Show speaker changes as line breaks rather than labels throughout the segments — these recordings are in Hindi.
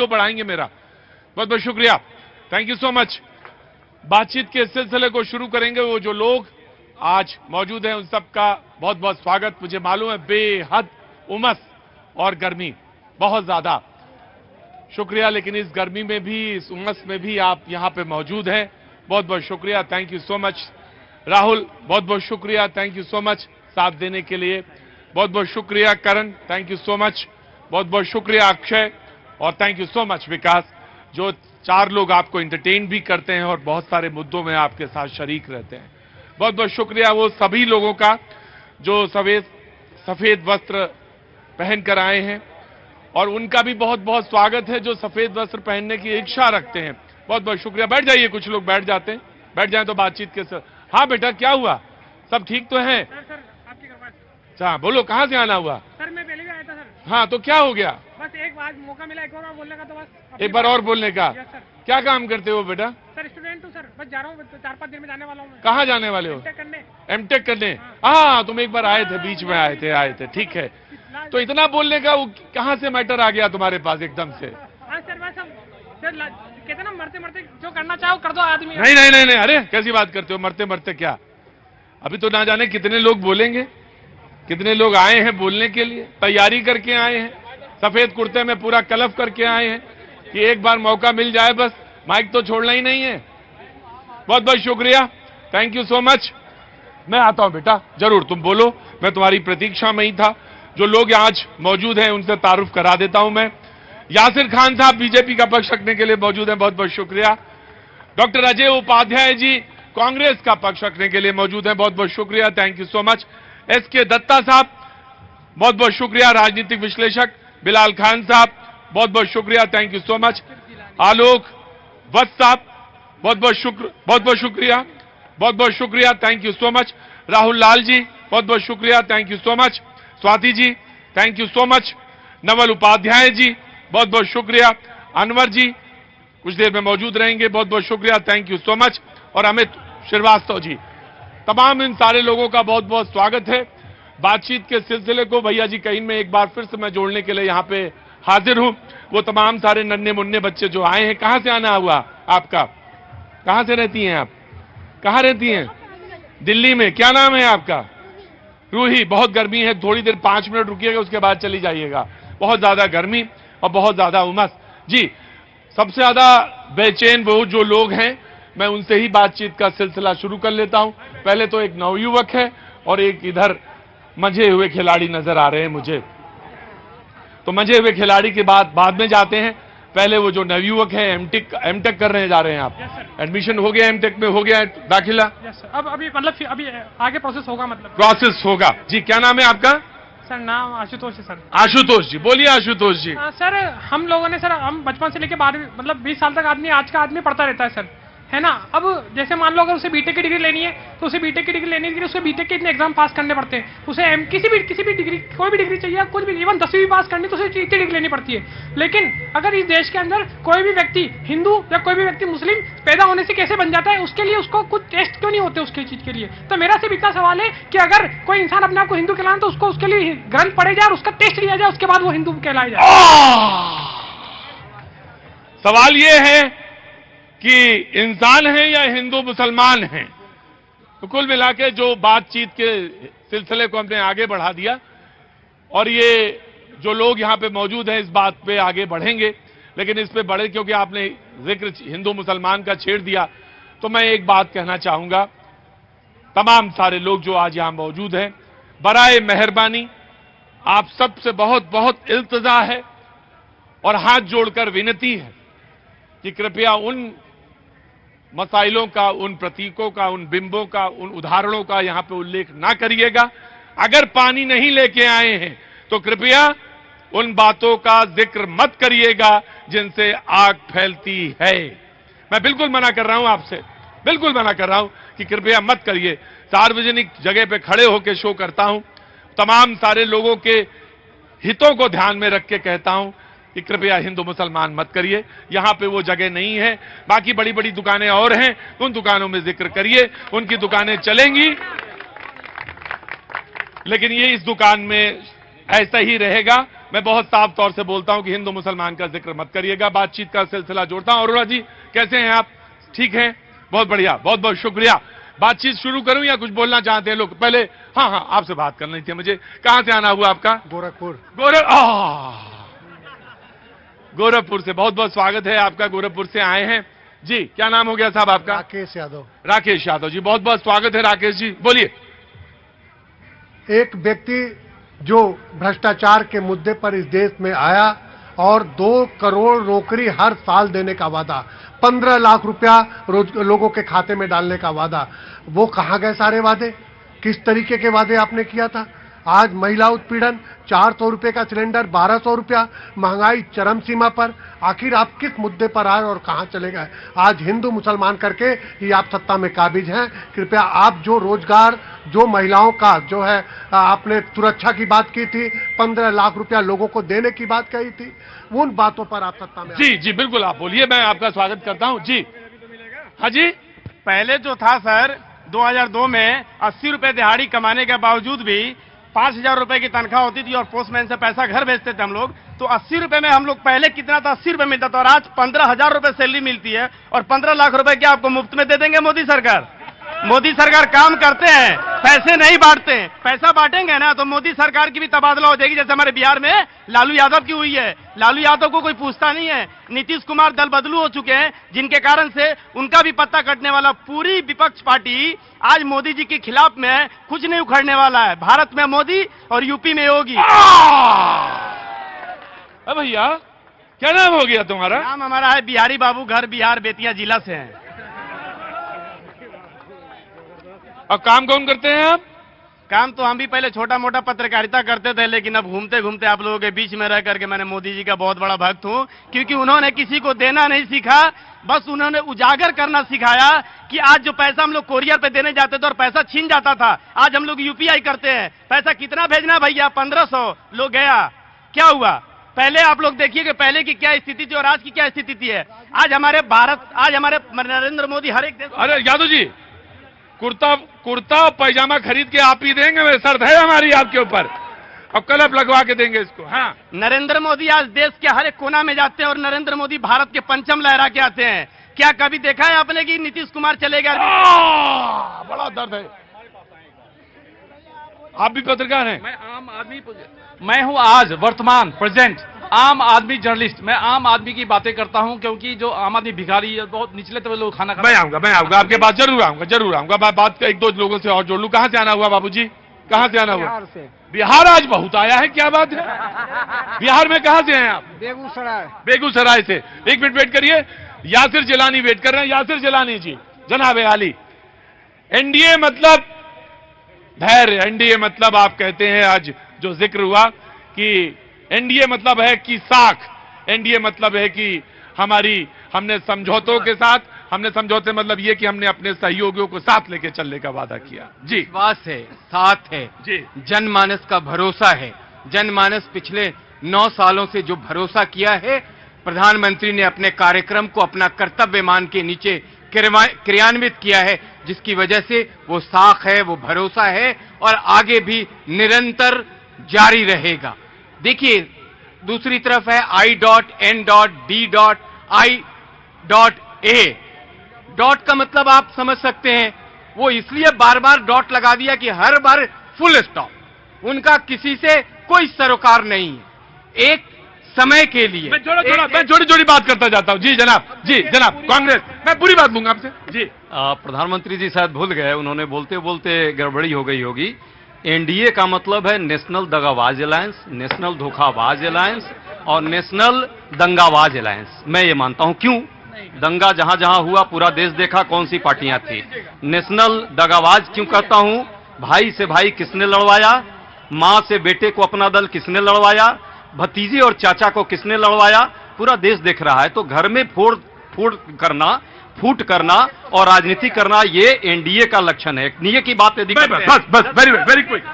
वो बढ़ाएंगे मेरा। बहुत बहुत शुक्रिया, थैंक यू सो मच। बातचीत के सिलसिले को शुरू करेंगे। वो जो लोग आज मौजूद हैं उन सबका बहुत बहुत स्वागत। मुझे मालूम है बेहद उमस और गर्मी बहुत ज्यादा, शुक्रिया, लेकिन इस गर्मी में भी, इस उमस में भी आप यहां पे मौजूद हैं, बहुत बहुत शुक्रिया, thank you so much. Rahul बहुत बहुत शुक्रिया, थैंक यू सो मच साथ देने के लिए। बहुत बहुत शुक्रिया करण, थैंक यू सो मच। बहुत बहुत शुक्रिया अक्षय, और थैंक यू सो मच विकास, जो 4 लोग आपको एंटरटेन भी करते हैं और बहुत सारे मुद्दों में आपके साथ शरीक रहते हैं। बहुत बहुत शुक्रिया वो सभी लोगों का जो सफेद वस्त्र पहनकर आए हैं, और उनका भी बहुत बहुत स्वागत है जो सफेद वस्त्र पहनने की इच्छा रखते हैं। बहुत बहुत शुक्रिया। बैठ जाइए, कुछ लोग बैठ जाते हैं, बैठ जाएं तो बातचीत के साथ। हाँ बेटा, क्या हुआ, सब ठीक तो है?
सर आपकी कृपा से।
अच्छा बोलो, कहाँ से आना हुआ?
सर मैं पहले भी आया था सर।
हाँ तो क्या हो गया?
बस एक बार मौका मिला एक बार बोलने का, तो बस
एक बार और बोलने का।
Yes sir.
क्या काम करते हो बेटा?
सर स्टूडेंट हूँ सर, बस जा रहा हूँ, 4-5 दिन में जाने वाला हूँ मैं।
कहाँ जाने वाले हो?
चेक करने।
एमटेक करने? हाँ तुम एक बार आए थे, बीच में आए थे, ठीक है। तो इतना बोलने का वो कहाँ से मैटर आ गया तुम्हारे पास एकदम से?
हाँ सर, बस हम सर कहते ना, मरते मरते जो करना चाहो कर दो आदमी।
नहीं नहीं नहीं नहीं, अरे कैसी बात करते हो, मरते मरते क्या? अभी तो ना जाने कितने लोग बोलेंगे, कितने लोग आए हैं बोलने के लिए, तैयारी करके आए हैं, सफेद कुर्ते में पूरा कलफ करके आए हैं कि एक बार मौका मिल जाए, बस माइक तो छोड़ना ही नहीं है। बहुत बहुत शुक्रिया, थैंक यू सो मच। मैं आता हूं बेटा, जरूर तुम बोलो, मैं तुम्हारी प्रतीक्षा में ही था। जो लोग आज मौजूद हैं उनसे तारुफ करा देता हूं मैं। यासिर खान साहब बीजेपी का पक्ष रखने के लिए मौजूद हैं, बहुत बहुत शुक्रिया। डॉक्टर अजय उपाध्याय जी कांग्रेस का पक्ष रखने के लिए मौजूद हैं, बहुत बहुत शुक्रिया, thank you so much. S K Datta साहब बहुत बहुत शुक्रिया, राजनीतिक विश्लेषक। बिलाल खान साहब बहुत बहुत शुक्रिया, thank you so much. Alok Vats साहब बहुत बहुत शुक्रिया, बहुत बहुत शुक्रिया, thank you so much. Rahul Lal ji बहुत बहुत शुक्रिया, thank you so much. Swati ji thank you so much. Naval Upadhyay ji बहुत बहुत शुक्रिया। अनवर जी कुछ देर में मौजूद रहेंगे, बहुत बहुत शुक्रिया, थैंक यू सो मच। और अमित श्रीवास्तव जी, तमाम इन सारे लोगों का बहुत बहुत स्वागत है। बातचीत के सिलसिले को भैया जी कहीं में एक बार फिर से मैं जोड़ने के लिए यहां पे हाजिर हूं। वो तमाम सारे नन्हे मुन्ने बच्चे जो आए हैं, कहां से आना हुआ आपका? कहां से रहती हैं आप? कहां रहती हैं? दिल्ली में। क्या नाम है आपका? रूही। बहुत गर्मी है, थोड़ी देर 5 मिनट रुकिएगा, उसके बाद चली जाइएगा। बहुत ज्यादा गर्मी और बहुत ज्यादा उमस जी। सबसे ज्यादा बेचैन वो जो लोग हैं, मैं उनसे ही बातचीत का सिलसिला शुरू कर लेता हूं। पहले तो एक नवयुवक है और एक इधर मंझे हुए खिलाड़ी नजर आ रहे हैं मुझे, तो मंझे हुए खिलाड़ी के बाद में जाते हैं। पहले वो जो नवयुवक है, एमटेक कर रहे जा रहे हैं आप? एडमिशन हो गया, एमटेक में हो गया है दाखिला?
अब अभी मतलब अभी आगे प्रोसेस होगा, मतलब
प्रोसेस होगा जी। क्या नाम है आपका?
सर नाम आशुतोष है सर।
आशुतोष जी, बोलिए आशुतोष जी।
सर हम लोगों ने, सर हम बचपन से लेके बाद मतलब 20 साल तक आदमी, आज का आदमी पढ़ता रहता है सर, है ना। अब जैसे मान लो अगर उसे बीटेक की डिग्री लेनी है, तो उसे बीटेक की डिग्री लेने के लिए उसे बीटेक के इतने एग्जाम पास करने पड़ते हैं। उसे किसी भी डिग्री, कोई भी डिग्री चाहिए, कुछ भी, इवन 10वीं भी पास करनी तो उसे इतनी डिग्री लेनी पड़ती है। लेकिन अगर इस देश के अंदर कोई भी व्यक्ति हिंदू या कोई भी व्यक्ति मुस्लिम पैदा होने से कैसे बन जाता है, उसके लिए उसको कुछ टेस्ट क्यों नहीं होते उसकी चीज के लिए? तो मेरा सिर्फ इतना सवाल है कि अगर कोई इंसान अपने आप को हिंदू कहलाना, तो उसको उसके लिए ग्रंथ पढ़े जाए और उसका टेस्ट लिया जाए, उसके बाद वो हिंदू कहलाया जाए।
सवाल ये है कि इंसान है या हिंदू मुसलमान हैं। तो कुल मिला के जो बातचीत के सिलसिले को हमने आगे बढ़ा दिया, और ये जो लोग यहां पे मौजूद हैं इस बात पे आगे बढ़ेंगे, लेकिन इस पे बढ़े क्योंकि आपने जिक्र हिंदू मुसलमान का छेड़ दिया, तो मैं एक बात कहना चाहूंगा। तमाम सारे लोग जो आज यहां मौजूद हैं, बराए मेहरबानी आप सबसे बहुत बहुत इल्तिजा है और हाथ जोड़कर विनती है कि कृपया उन मसाइलों का, उन प्रतीकों का, उन बिंबों का, उन उदाहरणों का यहां पे उल्लेख ना करिएगा। अगर पानी नहीं लेके आए हैं तो कृपया उन बातों का जिक्र मत करिएगा जिनसे आग फैलती है। मैं बिल्कुल मना कर रहा हूं आपसे, बिल्कुल मना कर रहा हूं कि कृपया मत करिए। सार्वजनिक जगह पे खड़े होकर शो करता हूं, तमाम सारे लोगों के हितों को ध्यान में रख के कहता हूं कि कृपया हिंदू मुसलमान मत करिए। यहां पे वो जगह नहीं है। बाकी बड़ी बड़ी दुकानें और हैं, उन दुकानों में जिक्र करिए, उनकी दुकानें चलेंगी, लेकिन ये इस दुकान में ऐसा ही रहेगा। मैं बहुत साफ तौर से बोलता हूं कि हिंदू मुसलमान का जिक्र मत करिएगा, बातचीत का सिलसिला जोड़ता हूं। अरोड़ा जी कैसे हैं आप? ठीक हैं, बहुत बढ़िया, बहुत बहुत शुक्रिया। बातचीत शुरू करूं या कुछ बोलना चाहते हैं लोग? पहले हाँ, आपसे बात करनी थी मुझे। कहां से आना हुआ आपका?
गोरखपुर।
गोरखपुर से बहुत बहुत स्वागत है आपका, गोरखपुर से आए हैं जी। क्या नाम हो गया साहब आपका?
राकेश यादव।
राकेश यादव जी, बहुत बहुत स्वागत है राकेश जी, बोलिए।
एक व्यक्ति जो भ्रष्टाचार के मुद्दे पर इस देश में आया और 2 करोड़ नौकरी हर साल देने का वादा, 15 लाख रुपया रोज लोगों के खाते में डालने का वादा, वो कहां गए सारे वादे? किस तरीके के वादे आपने किया था? आज महिला उत्पीड़न, 400 रुपए का सिलेंडर, 1200 रुपया, महंगाई चरम सीमा पर। आखिर आप किस मुद्दे पर आए और कहां चले गए? आज हिंदू मुसलमान करके ही आप सत्ता में काबिज हैं। कृपया आप जो रोजगार, जो महिलाओं का जो है आपने सुरक्षा की बात की थी, 15 लाख रुपया लोगों को देने की बात कही थी, उन बातों पर आप सत्ता में
जी जी बिल्कुल, आप बोलिए, मैं आपका स्वागत करता हूं जी। हाँ जी,
पहले जो था सर 2002 में 80 रुपए दिहाड़ी कमाने के बावजूद भी 5,000 रुपए की तनख्वाह होती थी और पोस्टमैन से पैसा घर भेजते थे हम लोग। तो 80 रुपए में हम लोग पहले कितना था, 80 रुपए मिलता था, और आज 15,000 रुपए सैलरी मिलती है। और 15 लाख रुपए क्या आपको मुफ्त में दे देंगे मोदी सरकार? मोदी सरकार काम करते हैं, पैसे नहीं बांटते हैं। पैसा बांटेंगे ना तो मोदी सरकार की भी तबादला हो जाएगी, जैसे हमारे बिहार में लालू यादव की हुई है। लालू यादव को कोई पूछता नहीं है। नीतीश कुमार दल बदलू हो चुके हैं, जिनके कारण से उनका भी पत्ता कटने वाला। पूरी विपक्ष पार्टी आज मोदी जी के खिलाफ में है, कुछ नहीं उखड़ने वाला है। भारत में मोदी और यूपी में योगी।
भैया क्या नाम हो गया तुम्हारा?
नाम हमारा है बिहारी बाबू, घर बिहार, बेतिया जिला से है।
और काम कौन करते हैं आप?
काम तो हम भी पहले छोटा मोटा पत्रकारिता करते थे, लेकिन अब घूमते घूमते आप लोगों के बीच में रह करके मैंने मोदी जी का बहुत बड़ा भक्त हूं। क्योंकि उन्होंने किसी को देना नहीं सीखा, बस उन्होंने उजागर करना सिखाया कि आज जो पैसा हम लोग कोरियर पे देने जाते थे और पैसा छीन जाता था, आज हम लोग यूपीआई करते हैं। पैसा कितना भेजना भैया? 1500 लोग गया, क्या हुआ? पहले आप लोग देखिए कि पहले की क्या स्थिति थी और आज की क्या स्थिति थी है। आज हमारे भारत, आज हमारे नरेंद्र मोदी हर एक देश।
अरे यादव जी, कुर्ता और पैजामा खरीद के आप ही देंगे? मैं शर्त है हमारी आपके ऊपर, और कलप लगवा के देंगे इसको। हाँ,
नरेंद्र मोदी आज देश के हर एक कोना में जाते हैं और नरेंद्र मोदी भारत के परचम लहरा के आते हैं। क्या कभी देखा है आपने कि नीतीश कुमार चलेगा?
बड़ा दर्द है। आप भी पत्रकार हैं?
मैं आम आदमी, मैं हूं आज वर्तमान प्रेजेंट आम आदमी जर्नलिस्ट। मैं आम आदमी की बातें करता हूं, क्योंकि जो आम आदमी भिखारी बहुत निचले तबके लोग खाना
मैं आऊंगा आपके पास, जरूर आऊंगा। बात एक दो लोगों से और जोड़ लूं। कहां से आना हुआ बाबूजी? कहां से आना हुआ?
बिहार से।
बिहार आज बहुत आया है, क्या बात है? बिहार में कहां से हैं आप?
बेगूसराय।
बेगूसराय से। एक मिनट वेट करिए, यासिर जिलानी वेट कर रहे हैं। यासिर जिलानी जी, जनाब आली, एनडीए मतलब धैर्य, एनडीए मतलब आप कहते हैं आज जो जिक्र हुआ कि एनडीए मतलब है कि साख, एनडीए मतलब है कि हमने समझौतों के साथ, हमने समझौते मतलब ये कि हमने अपने सहयोगियों को साथ लेके चलने का वादा किया। जी,
विश्वास है, साथ है
जी,
जनमानस का भरोसा है। जनमानस पिछले 9 सालों से जो भरोसा किया है, प्रधानमंत्री ने अपने कार्यक्रम को अपना कर्तव्य मान के नीचे क्रियान्वित किया है, जिसकी वजह से वो साख है, वो भरोसा है और आगे भी निरंतर जारी रहेगा। देखिए, दूसरी तरफ है I.D.I.A। डॉट का मतलब आप समझ सकते हैं, वो इसलिए बार बार डॉट लगा दिया कि हर बार फुल स्टॉप। उनका किसी से कोई सरोकार नहीं है। एक समय के लिए
मैं छोटी छोटी बात करता जाता हूं। जी जनाब, कांग्रेस, मैं पूरी बात लूंगा आपसे। जी,
प्रधानमंत्री जी शायद भूल गए, उन्होंने बोलते बोलते गड़बड़ी हो गई होगी। एनडीए का मतलब है नेशनल दगाबाज अलायंस, नेशनल धोखाबाज अलायंस और नेशनल दंगाबाज अलायंस। मैं ये मानता हूं। क्यों? दंगा जहां जहां हुआ पूरा देश देखा, कौन सी पार्टियां थी। नेशनल दगाबाज क्यों कहता हूं? भाई से भाई किसने लड़वाया, मां से बेटे को अपना दल किसने लड़वाया, भतीजे और चाचा को किसने लड़वाया, पूरा देश देख रहा है। तो घर में फूट करना और राजनीति करना, ये एनडीए का लक्षण है। एनडीए की बात यदि
बस वेरी क्विक।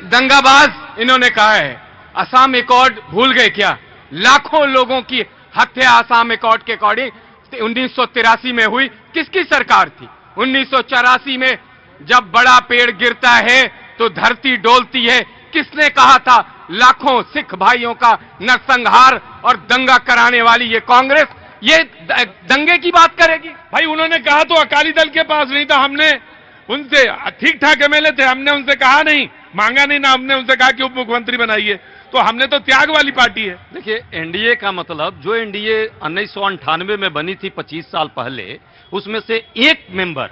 दंगाबाज इन्होंने कहा है। असम एकॉर्ड भूल गए क्या? लाखों लोगों की हत्या असम एकॉर्ड के अकॉर्डिंग 1983 में हुई। किसकी सरकार थी? 1984 में जब बड़ा पेड़ गिरता है तो धरती डोलती है। किसने कहा था लाखों सिख भाइयों का नरसंहार और दंगा कराने वाली ये कांग्रेस ये दंगे की बात करेगी?
भाई उन्होंने कहा तो अकाली दल के पास नहीं था, हमने उनसे ठीक ठाक एमएलए थे, हमने उनसे कहा नहीं, मांगा नहीं ना, हमने उनसे कहा कि उप मुख्यमंत्री बनाइए, तो हमने तो त्याग वाली पार्टी है।
देखिए, एनडीए का मतलब जो एनडीए 1998 में बनी थी 25 साल पहले, उसमें से एक मेंबर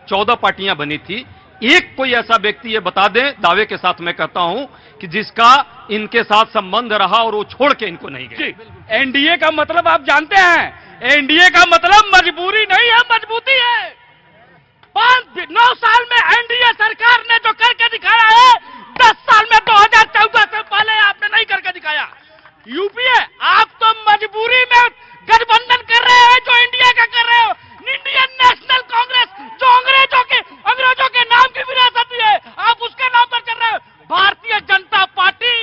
14 पार्टियां बनी थी, एक कोई ऐसा व्यक्ति ये बता दें, दावे के साथ मैं कहता हूं कि जिसका इनके साथ संबंध रहा और वो छोड़ के इनको नहीं गए।
एनडीए का मतलब आप जानते हैं, एनडीए का मतलब मजबूरी नहीं है, मजबूती है। 9 साल में एनडीए सरकार ने जो करके दिखाया है, 10 साल में 2014 से पहले आपने नहीं करके दिखाया। यूपीए, आप तो मजबूरी में गठबंधन कर रहे हैं जो इंडिया का कर रहे हो। इंडियन नेशनल कांग्रेस जो अंग्रेजों के नाम की विरासत है, आप उसके नाम पर चल रहे हो। भारतीय जनता पार्टी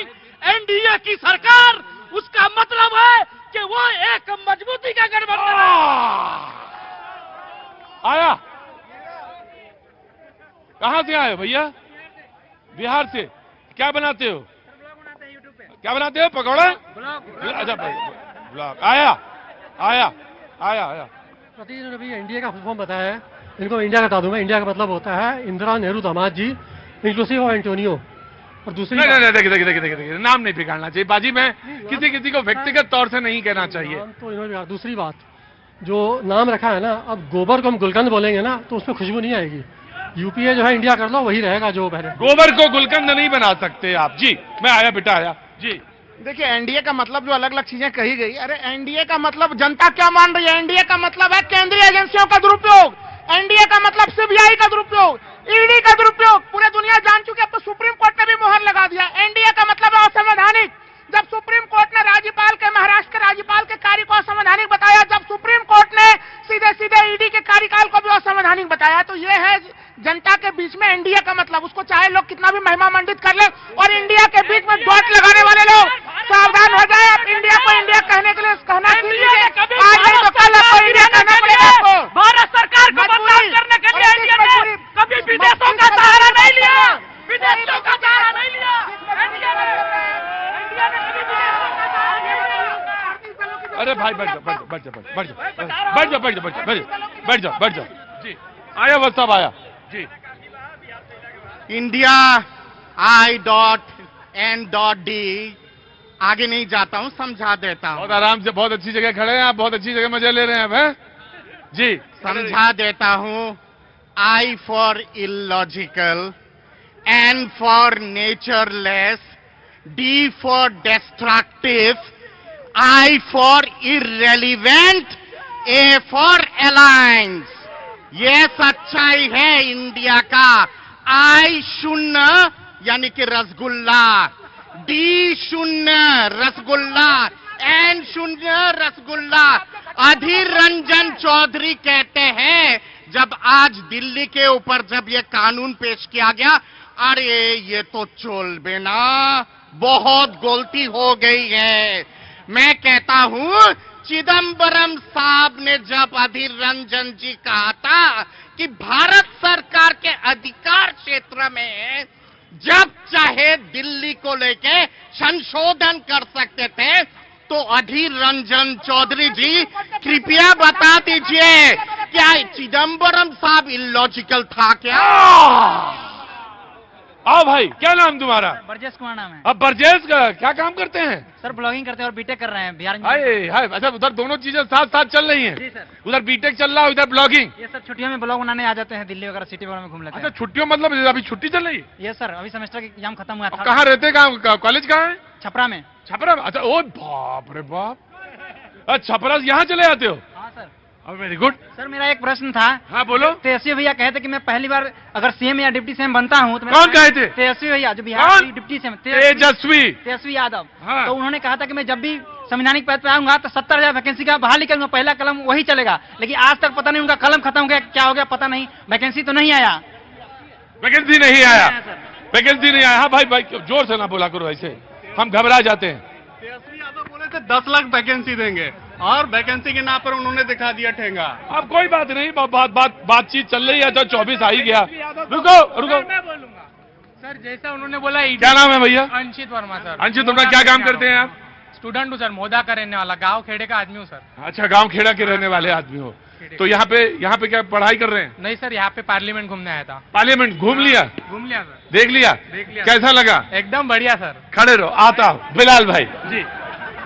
एनडीए की सरकार, उसका मतलब है कि वो एक मजबूती का गठबंधन है।
आया कहां से आए भैया? बिहार से। क्या बनाते हो? क्या बनाते हो? पकौड़ा? अच्छा ब्लॉग। आया आया आया आया
सतीश ने अभी एनडीए का फुल फॉर्म बताया है, इनको इंडिया का बता दूं मैं। इंडिया का मतलब होता है इंदिरा, नेहरू, दामाद जी, इंक्लूसिव और एंटोनियो। और दूसरी
देखिए नाम नहीं बिगाड़ना चाहिए बाजी में, किसी को व्यक्तिगत तौर से नहीं कहना चाहिए।
तो इन्होंने दूसरी बात, जो नाम रखा है ना, अब गोबर को हम गुलकंद बोलेंगे ना तो उसमें खुशबू नहीं आएगी। यूपीए जो है इंडिया कर लो, वही रहेगा जो पहले।
गोबर को गुलकंद नहीं बना सकते आप जी। मैं आया बेटा, आया जी।
देखिए, एनडीए का मतलब जो अलग अलग चीजें कही गई, अरे एनडीए का मतलब जनता क्या मान रही है? एनडीए का मतलब है केंद्रीय एजेंसियों का दुरुपयोग, एनडीए का मतलब सीबीआई का दुरुपयोग, ईडी का दुरुपयोग, पूरे दुनिया जान चुकी है। अब तो सुप्रीम कोर्ट ने भी मोहर लगा दिया। एनडीए का मतलब है असंवैधानिक। जब सुप्रीम कोर्ट ने राज्यपाल के, महाराष्ट्र के राज्यपाल के कार्य को असंवैधानिक बताया, जब सुप्रीम कोर्ट ने सीधे सीधे ईडी के कार्यकाल को भी असंवैधानिक बताया, तो ये है जनता के बीच में एनडीए का मतलब। उसको चाहे लोग कितना भी महिमा मंडित कर ले, और इंडिया के बीच में डॉट लगाने वाले लोग सावधान हो जाए। आप इंडिया को इंडिया कहने के लिए कहना कीजिए, आज नहीं तो कल आपको इंडिया कहना पड़ेगा आपको। भारत सरकार को बदनाम करने के लिए इंडिया ने कभी विदेशों का सहारा नहीं लिया, विदेशों का सहारा नहीं लिया। इंडिया ने कभी विदेशों का सहारा नहीं लिया।
अरे भाई बैठ जाओ, बैठ जाओ, बैठ जाओ, बैठ जाओ, बैठ जाओ, बैठ जाओ, बैठ जाओ, बैठ जाओ जी। आया वो सब आया जी।
इंडिया I.N.D, आगे नहीं जाता हूं, समझा देता हूं।
बहुत आराम से, बहुत अच्छी जगह खड़े हैं आप, बहुत अच्छी जगह मजे ले रहे हैं आप जी।
समझा देता हूं। I for illogical, N for natureless, D for destructive, I for irrelevant, A for alliance. ये सच्चाई है इंडिया का। I शून्य यानी कि रसगुल्ला, D शून्य रसगुल्ला, N शून्य रसगुल्ला। अधीर रंजन चौधरी कहते हैं, जब आज दिल्ली के ऊपर जब ये कानून पेश किया गया, अरे ये तो चोल ना, बहुत गलती हो गई है। मैं कहता हूं, चिदम्बरम साहब ने जब अधीर रंजन जी कहा था कि भारत सरकार के अधिकार क्षेत्र में जब चाहे दिल्ली को लेके संशोधन कर सकते थे, तो अधीर रंजन चौधरी जी कृपया बता दीजिए, क्या चिदम्बरम साहब इलॉजिकल था क्या?
आओ भाई, क्या नाम तुम्हारा?
ब्रजेश कुमार नाम है।
अब ब्रजेश का क्या काम करते हैं?
सर ब्लॉगिंग करते हैं और बीटेक कर रहे हैं बिहार में।
हाय हाय, अच्छा उधर दोनों चीजें साथ साथ चल रही हैं।
जी सर।
उधर बीटेक चल रहा है, उधर ब्लॉगिंग।
ये सर छुट्टियों में ब्लॉग बनाने आ जाते हैं, दिल्ली वगैरह सिटी वगैरह में घूम लेते
अच्छा
हैं।
छुट्टियों मतलब अभी छुट्टी चल रही है?
ये सर अभी सेमेस्टर का एग्जाम खत्म हुआ था।
कहाँ रहते हैं? कॉलेज कहाँ है?
छपरा में।
छपरा? अच्छा, ओ बाप रे बाप, छपरा यहाँ चले जाते हो?
हाँ सर।
Very good.
सर मेरा एक प्रश्न था।
हाँ बोलो।
तेजस्वी भैया कहे थे कि मैं पहली बार अगर सीएम या डिप्टी सीएम बनता हूँ तो
कौन कहे थे?
तेजस्वी भैया, जो बिहार के डिप्टी सीएम, तेजस्वी यादव।
हाँ।
तो उन्होंने कहा था कि मैं जब भी संवैधानिक पद पे आऊंगा तो 70,000 वैकेंसी का बहाली करूंगा, पहला कलम वही चलेगा। लेकिन आज तक पता नहीं उनका कलम खत्म हो गया, क्या हो गया पता नहीं, वैकेंसी तो नहीं आया।
वैकेंसी नहीं आया, वैकेंसी नहीं आया। हाँ भाई भाई जोर से ना बोला करो, ऐसे हम घबरा जाते हैं।
तेजस्वी यादव बोले थे 10 लाख वैकेंसी देंगे, और वैकेंसी के नाम पर उन्होंने दिखा दिया ठेंगा।
अब कोई बात नहीं, बातचीत चल रही है, तो 24 आ ही गया। रुको रुको।
मैं बोलूंगा सर, सर जैसा उन्होंने बोला
क्या नाम है भैया?
अंशित वर्मा सर।
अंशित वर्मा, क्या काम करते हैं आप?
स्टूडेंट हूँ सर, मोदा का रहने वाला, गांव खेड़े का आदमी हूँ सर।
अच्छा, गांव खेड़ा के रहने वाले आदमी हो। तो यहाँ पे क्या पढ़ाई कर रहे हैं?
नहीं सर, यहाँ पे पार्लियामेंट घूमने आया था।
पार्लियामेंट घूम लिया?
घूम लिया सर।
देख लिया? कैसा लगा?
एकदम बढ़िया सर।
खड़े रहो, आता हूं। बिलाल भाई जी।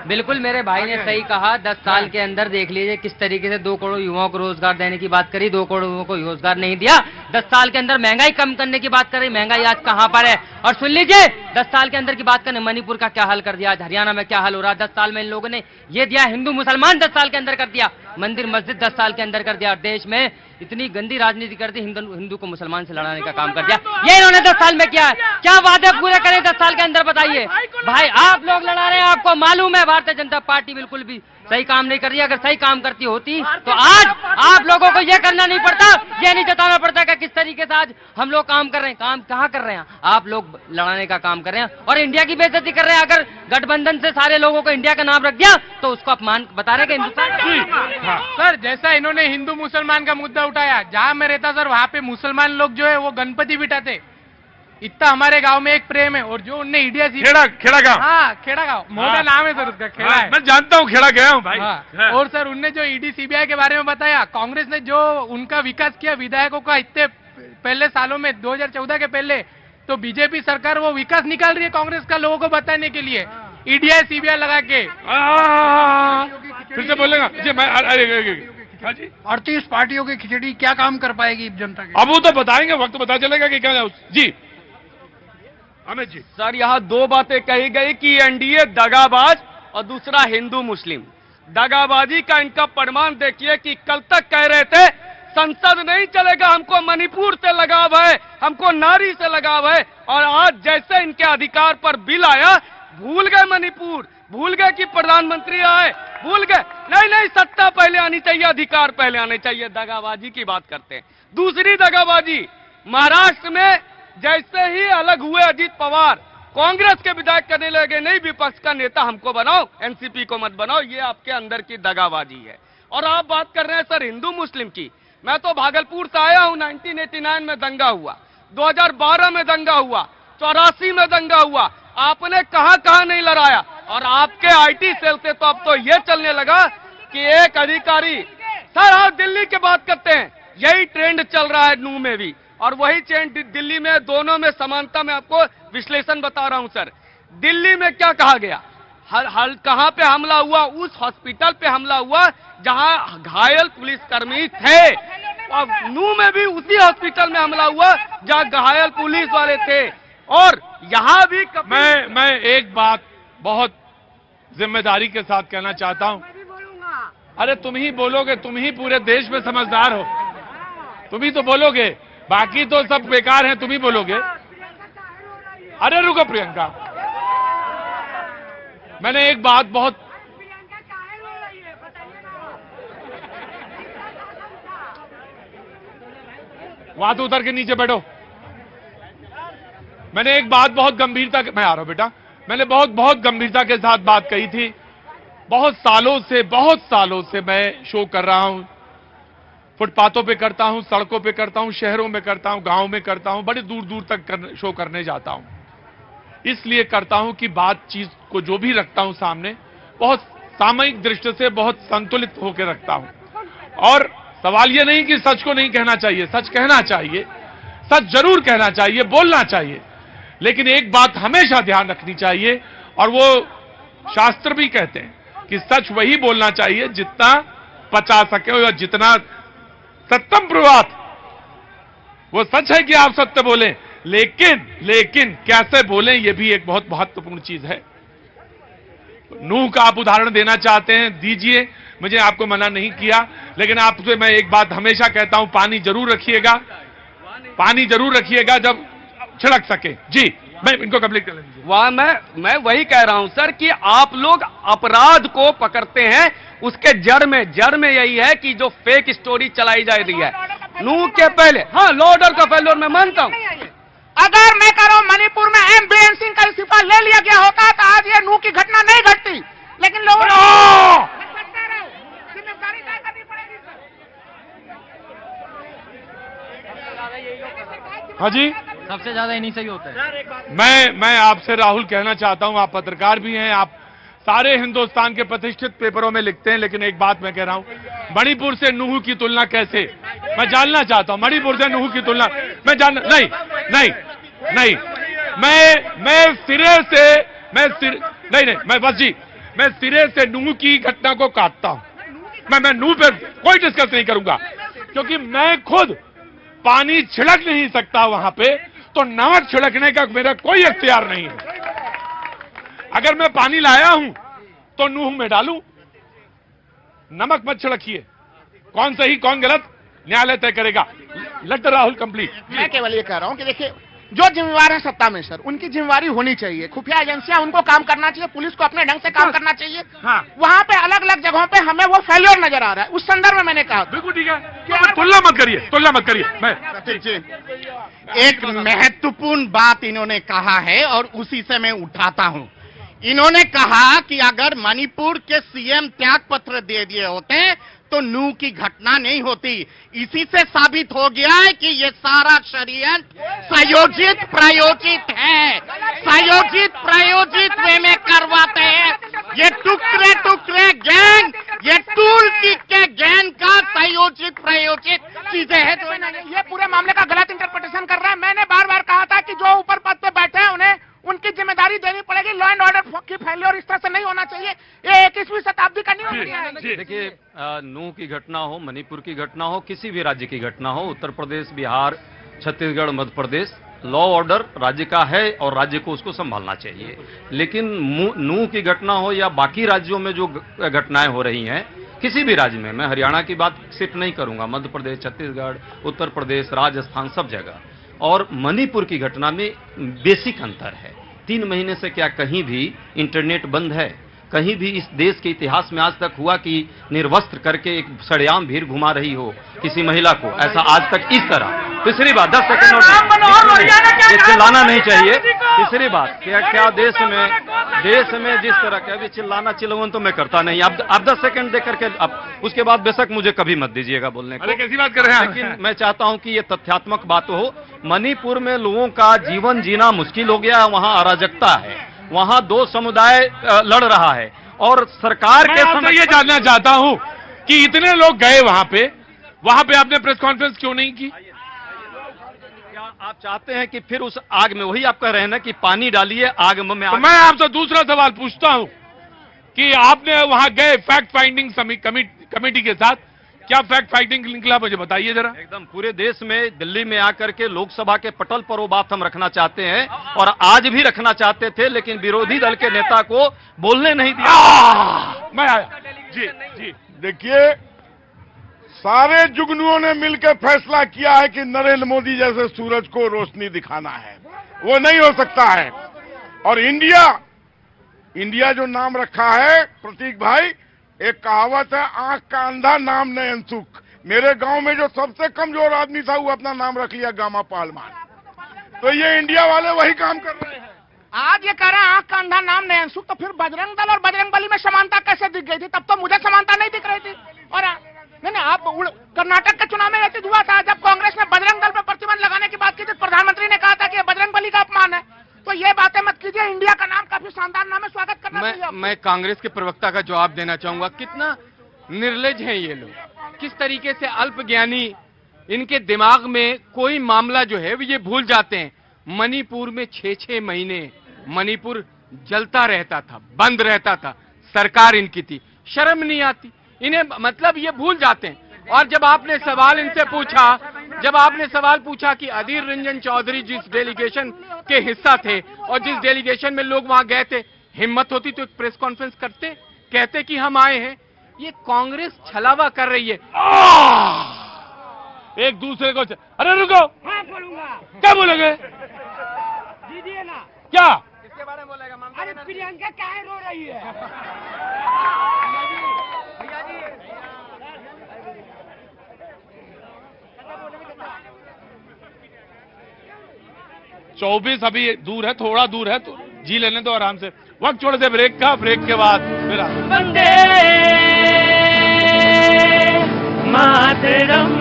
बिल्कुल मेरे भाई ने सही कहा। 10 साल के अंदर देख लीजिए किस तरीके से 2 करोड़ युवाओं को रोजगार देने की बात करी, 2 करोड़ युवाओं को रोजगार नहीं दिया। 10 साल के अंदर महंगाई कम करने की बात करी, महंगाई आज कहां पर है। और सुन लीजिए 10 साल के अंदर की बात करें, मणिपुर का क्या हाल कर दिया, आज हरियाणा में क्या हाल हो रहा है। 10 साल में इन लोगों ने ये दिया, हिंदू मुसलमान 10 साल के अंदर कर दिया, मंदिर मस्जिद 10 साल के अंदर कर दिया। देश में इतनी गंदी राजनीति कर दी, हिंदू को मुसलमान से लड़ाने का काम कर दिया। ये इन्होंने 10 साल में किया है। क्या वादे पूरे करें 10 साल के अंदर, बताइए भाई। आप लोग लड़ा रहे हैं, आपको मालूम है भारतीय जनता पार्टी बिल्कुल भी सही काम नहीं कर रही। अगर सही काम करती होती तो आज आप लोगों को ये करना नहीं पड़ता, ये नहीं जताना पड़ता कि किस तरीके से आज हम लोग काम कर रहे हैं। काम कहाँ कर रहे हैं, आप लोग लड़ाने का काम कर रहे हैं और इंडिया की बेइज्जती कर रहे हैं। अगर गठबंधन से सारे लोगों को इंडिया का नाम रख दिया तो उसको अपमान बता रहे हिंदुस्तान।
सर जैसा इन्होंने हिंदू मुसलमान का मुद्दा उठाया, जहाँ मैं रहता सर वहाँ पे मुसलमान लोग जो है वो गणपति बिठाते। इतना हमारे गांव में एक प्रेम है। और जो उनने इंडिया
खेड़ा गांव,
हाँ खेड़ा गांव, मोटा नाम है सर उसका, खेड़ा है।
मैं जानता हूँ, खेड़ा गया हूँ भाई।
हाँ। और सर उनने जो ईडी सीबीआई के बारे में बताया, कांग्रेस ने जो उनका विकास किया विधायकों का इतने पहले सालों में, 2014 के पहले, तो बीजेपी सरकार वो विकास निकाल रही है कांग्रेस का लोगों को बताने के लिए, ईडीआई सीबीआई लगा के।
फिर से बोलेगा जी? मैं
38 पार्टियों की खिचड़ी क्या काम कर पाएगी जनता की?
अब वो तो बताएंगे, वक्त पता चलेगा कि क्या। जी अमित जी।
सर यहाँ 2 बातें कही गई कि एनडीए दगाबाज और दूसरा हिंदू मुस्लिम। दगाबाजी का इनका प्रमाण देखिए कि कल तक कह रहे थे संसद नहीं चलेगा, हमको मणिपुर से लगाव है, हमको नारी से लगाव है, और आज जैसे इनके अधिकार पर बिल आया भूल गए मणिपुर, भूल गए कि प्रधानमंत्री आए, भूल गए। नहीं, सत्ता पहले आनी चाहिए, अधिकार पहले आने चाहिए। दगाबाजी की बात करते हैं। दूसरी दगाबाजी, महाराष्ट्र में जैसे ही अलग हुए अजीत पवार, कांग्रेस के विधायक कहने लगे नहीं विपक्ष का नेता हमको बनाओ, एनसीपी को मत बनाओ। ये आपके अंदर की दगाबाजी है। और आप बात कर रहे हैं सर हिंदू मुस्लिम की। मैं तो भागलपुर से आया हूं, 1989 में दंगा हुआ, 2012 में दंगा हुआ, 84 में दंगा हुआ। आपने कहां नहीं लड़ाया। और आपके आईटी सेल से तो अब तो ये चलने लगा कि एक अधिकारी, सर आप दिल्ली की बात करते हैं, यही ट्रेंड चल रहा है नू में भी, और वही ट्रेंड दिल्ली में, दोनों में समानता में आपको विश्लेषण बता रहा हूं सर। दिल्ली में क्या कहा गया, कहां पे हमला हुआ? उस हॉस्पिटल पे हमला हुआ जहां घायल पुलिसकर्मी थे। और नू में भी उसी हॉस्पिटल में हमला हुआ जहां घायल पुलिस वाले थे। और यहां भी
मैं एक बात बहुत जिम्मेदारी के साथ कहना चाहता हूं। अरे तुम ही बोलोगे, तुम ही पूरे देश में समझदार हो, तुम ही तो बोलोगे, बाकी तो सब बेकार हैं, तुम ही बोलोगे। अरे रुको प्रियंका, मैंने एक बात बहुत, वहां तो उतर के नीचे बैठो। मैंने एक बात बहुत गंभीरता, मैं आ रहा हूं बेटा, मैंने बहुत गंभीरता के साथ बात कही थी। बहुत सालों से मैं शो कर रहा हूं, फुटपाथों पे करता हूं, सड़कों पे करता हूं, शहरों में करता हूं, गांव में करता हूं, बड़े दूर दूर तक शो करने जाता हूं। इसलिए करता हूं कि बातचीत को जो भी रखता हूं सामने, बहुत सामयिक दृष्टि से बहुत संतुलित होकर रखता हूं। और सवाल ये नहीं कि सच को नहीं कहना चाहिए, सच कहना चाहिए, सच जरूर कहना चाहिए, बोलना चाहिए, लेकिन एक बात हमेशा ध्यान रखनी चाहिए, और वो शास्त्र भी कहते हैं कि सच वही बोलना चाहिए जितना पचा सके, और जितना सत्यम ब्रुवात, वो सच है कि आप सत्य बोलें, लेकिन कैसे बोलें ये भी एक बहुत महत्वपूर्ण चीज है। नूह का आप उदाहरण देना चाहते हैं, दीजिए, मुझे आपको मना नहीं किया, लेकिन आपसे मैं एक बात हमेशा कहता हूं, पानी जरूर रखिएगा जब छिड़क सके। जी मैं इनको कंप्लीट कर लीजिए।
वह मैं वही कह रहा हूं सर कि आप लोग अपराध को पकड़ते हैं, उसके जड़ में यही है कि जो फेक स्टोरी चलाई जा रही है नूह के पहले। हाँ, लॉ ऑर्डर का फेल्योर मैं मानता हूं।
अगर मैं कह रहा हूं मणिपुर में एम सिंह का इस्तीफा ले लिया गया होता तो आज ये नूह की घटना नहीं घटती, लेकिन लोगों
हाँ जी
सबसे ज्यादा इन्हीं से ही होता है।
मैं आपसे राहुल कहना चाहता हूं, आप पत्रकार भी हैं, आप सारे हिंदुस्तान के प्रतिष्ठित पेपरों में लिखते हैं, लेकिन एक बात मैं कह रहा हूं, मणिपुर से नूह की तुलना कैसे, मैं जानना चाहता हूं, मणिपुर से नूह की तुलना मैं जान नहीं नहीं नहीं मैं सिरे से मैं बस जी, मैं सिरे से नूह की घटना को काटता हूं। मैं नूह पे कोई डिस्कस नहीं करूंगा, क्योंकि मैं खुद पानी छिड़क नहीं सकता वहां पे, तो नमक छिड़कने का मेरा कोई इख्तियार नहीं है। अगर मैं पानी लाया हूं तो नूह में डालूं, नमक मत छिड़किए। कौन सही कौन गलत न्यायालय तय करेगा। Let Rahul complete.
मैं केवल ये कह रहा हूं कि देखिए, जो जिम्मेवार है सत्ता में सर, उनकी जिम्मेवारी होनी चाहिए। खुफिया एजेंसियां उनको काम करना चाहिए, पुलिस को अपने ढंग से काम करना चाहिए। हाँ। वहां पे अलग अलग जगहों पे हमें वो फेल्योर नजर आ रहा है। उस संदर्भ में मैंने कहा
बिल्कुल ठीक है, तुलना मत करिए मैं
एक महत्वपूर्ण बात इन्होंने कहा है और उसी से मैं उठाता हूं। इन्होंने कहा कि अगर मणिपुर के सीएम त्याग पत्र दे दिए होते तो नूह की घटना नहीं होती। इसी से साबित हो गया है कि ये सारा षड्यंत्र संयोजित प्रायोजित है, संयोजित प्रायोजित वे में करवाते हैं। ये टुकड़े टुकड़े गैंग, ये टूल किट के गैंग का संयोजित प्रायोजित चीजें हैं। जो ये पूरे मामले का गलत इंटरप्रिटेशन कर रहा है। मैंने बार बार कहा था कि जो ऊपर पद पे बैठे हैं उन्हें उनकी जिम्मेदारी देनी पड़ेगी। लॉ एंड ऑर्डर की फेल्योर इस तरह से नहीं होना चाहिए। ये 21वीं शताब्दी का नहीं होना चाहिए।
देखिए, नूह की घटना हो, मणिपुर की घटना हो, किसी भी राज्य की घटना हो, उत्तर प्रदेश, बिहार, छत्तीसगढ़, मध्य प्रदेश, लॉ ऑर्डर राज्य का है और राज्य को उसको संभालना चाहिए। लेकिन नूह की घटना हो या बाकी राज्यों में जो घटनाएं हो रही हैं, किसी भी राज्य में, मैं हरियाणा की बात सिर्फ नहीं करूंगा, मध्य प्रदेश, छत्तीसगढ़, उत्तर प्रदेश, राजस्थान, सब जगह, और मणिपुर की घटना में बेसिक अंतर है। 3 महीने से क्या कहीं भी इंटरनेट बंद है? कहीं भी इस देश के इतिहास में आज तक हुआ कि निर्वस्त्र करके एक सरेआम भीड़ घुमा रही हो किसी महिला को? ऐसा आज तक इस तरह। तीसरी बात, 10 सेकंड और ये चिल्लाना नहीं चाहिए। तीसरी बात, क्या देश में जिस तरह का अभी चिल्लाना चिल्लावन तो मैं करता नहीं। आप 10 सेकंड दे करके अब उसके बाद बेशक मुझे कभी मत दीजिएगा बोलने को।
कैसी बात कर रहे हैं?
लेकिन मैं चाहता हूं कि ये तथ्यात्मक बात हो। मणिपुर में लोगों का जीवन जीना मुश्किल हो गया, वहां अराजकता है, वहां 2 समुदाय लड़ रहा है और सरकार के
समय ये जानना चाहता हूं कि इतने लोग गए वहां पे आपने प्रेस कॉन्फ्रेंस क्यों नहीं की?
क्या आप चाहते हैं कि फिर उस आग में, वही आप कह रहे हैं ना कि पानी डालिए आग में?
तो मैं आपसे दूसरा सवाल पूछता हूं कि आपने वहां गए फैक्ट फाइंडिंग कमेटी के साथ, क्या फैक्ट फाइंडिंग निकला मुझे बताइए जरा।
एकदम पूरे देश में, दिल्ली में आकर के लोकसभा के पटल पर वो बात हम रखना चाहते हैं और आज भी रखना चाहते थे, लेकिन विरोधी दल के नेता को बोलने नहीं दिया।
मैं आया
जी देखिए, सारे जुगनुओं ने मिलकर फैसला किया है कि नरेंद्र मोदी जैसे सूरज को रोशनी दिखाना है, वो नहीं हो सकता है। और इंडिया जो नाम रखा है प्रतीक भाई, एक कहावत है, आंख का अंधा नाम नहीं अनसुख। मेरे गांव में जो सबसे कमजोर आदमी था वो अपना नाम रख लिया गामा पालमान। तो ये इंडिया वाले वही काम कर रहे हैं।
आज ये कह रहे हैं आंख का अंधा नाम नहीं अनसुख, तो फिर बजरंग दल और बजरंग बली में समानता कैसे दिख गई थी? तब तो मुझे समानता नहीं दिख रही थी। और नहीं, आप कर्नाटक के चुनाव में ऐसे हुआ था जब कांग्रेस ने बजरंग दल पर प्रतिबंध लगाने की बात की थी, प्रधानमंत्री ने कहा था कि बजरंग बली का अपमान है। तो ये बातें मत कीजिए। इंडिया का नाम काफी शानदार नाम है, स्वागत करना चाहिए।
मैं कांग्रेस के प्रवक्ता का जवाब देना चाहूंगा। कितना निर्लज हैं ये लोग, किस तरीके से अल्पज्ञानी, इनके दिमाग में कोई मामला जो है वो ये भूल जाते हैं। मणिपुर में 6-6 महीने मणिपुर जलता रहता था, बंद रहता था, सरकार इनकी थी, शर्म नहीं आती इन्हें, मतलब ये भूल जाते हैं। और जब आपने सवाल इनसे पूछा कि अधीर रंजन चौधरी जिस डेलीगेशन के हिस्सा थे और जिस डेलीगेशन में लोग वहां गए थे, हिम्मत होती तो एक प्रेस कॉन्फ्रेंस करते, कहते कि हम आए हैं। ये कांग्रेस छलावा कर रही है
एक दूसरे को। अरे रुको,
हाँ बोलूंगा।
क्या बोलेंगे?
दीजिए ना। क्या किसके बारे में बोलेगा? अरे प्रियंका काहे रो रही है? भैया जी
24 अभी दूर है, थोड़ा दूर है, तो जी लेने दो आराम से। वक्त छोड़ दे ब्रेक का, ब्रेक के बाद फिर
वंदे मातरम,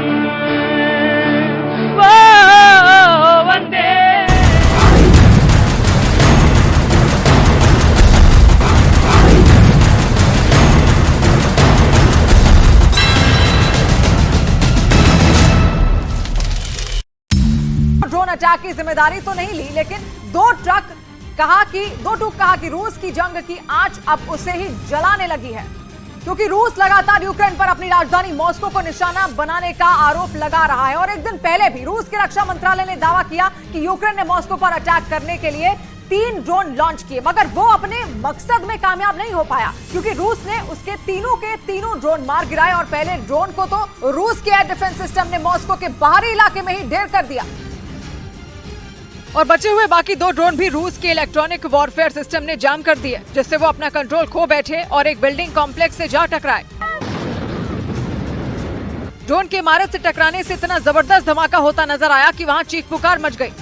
वो वंदे अटैक की जिम्मेदारी तो नहीं ली, लेकिन दो टूक कहा कि रूस की जंग की आंच अब उसे ही जलाने लगी है, क्योंकि रूस लगातार यूक्रेन पर अपनी राजधानी मॉस्को को निशाना बनाने का आरोप लगा रहा है। और एक दिन पहले भी रूस के रक्षा मंत्रालय ने दावा किया कि यूक्रेन ने मॉस्को पर अटैक करने के लिए 3 ड्रोन लॉन्च किए, मगर वो अपने मकसद में कामयाब नहीं हो पाया, क्योंकि रूस ने उसके तीनों के तीनों ड्रोन मार गिराए। और पहले ड्रोन को तो रूस के एयर डिफेंस सिस्टम ने मॉस्को के बाहरी इलाके में ही ढेर कर दिया, और बचे हुए बाकी 2 ड्रोन भी रूस के इलेक्ट्रॉनिक वॉरफेयर सिस्टम ने जाम कर दिए, जिससे वो अपना कंट्रोल खो बैठे और एक बिल्डिंग कॉम्प्लेक्स से जा टकराए। ड्रोन की इमारत से टकराने से इतना जबरदस्त धमाका होता नजर आया कि वहां चीख पुकार मच गई।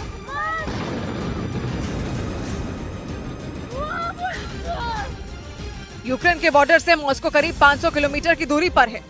यूक्रेन के बॉर्डर से मॉस्को करीब 500 किलोमीटर की दूरी पर है।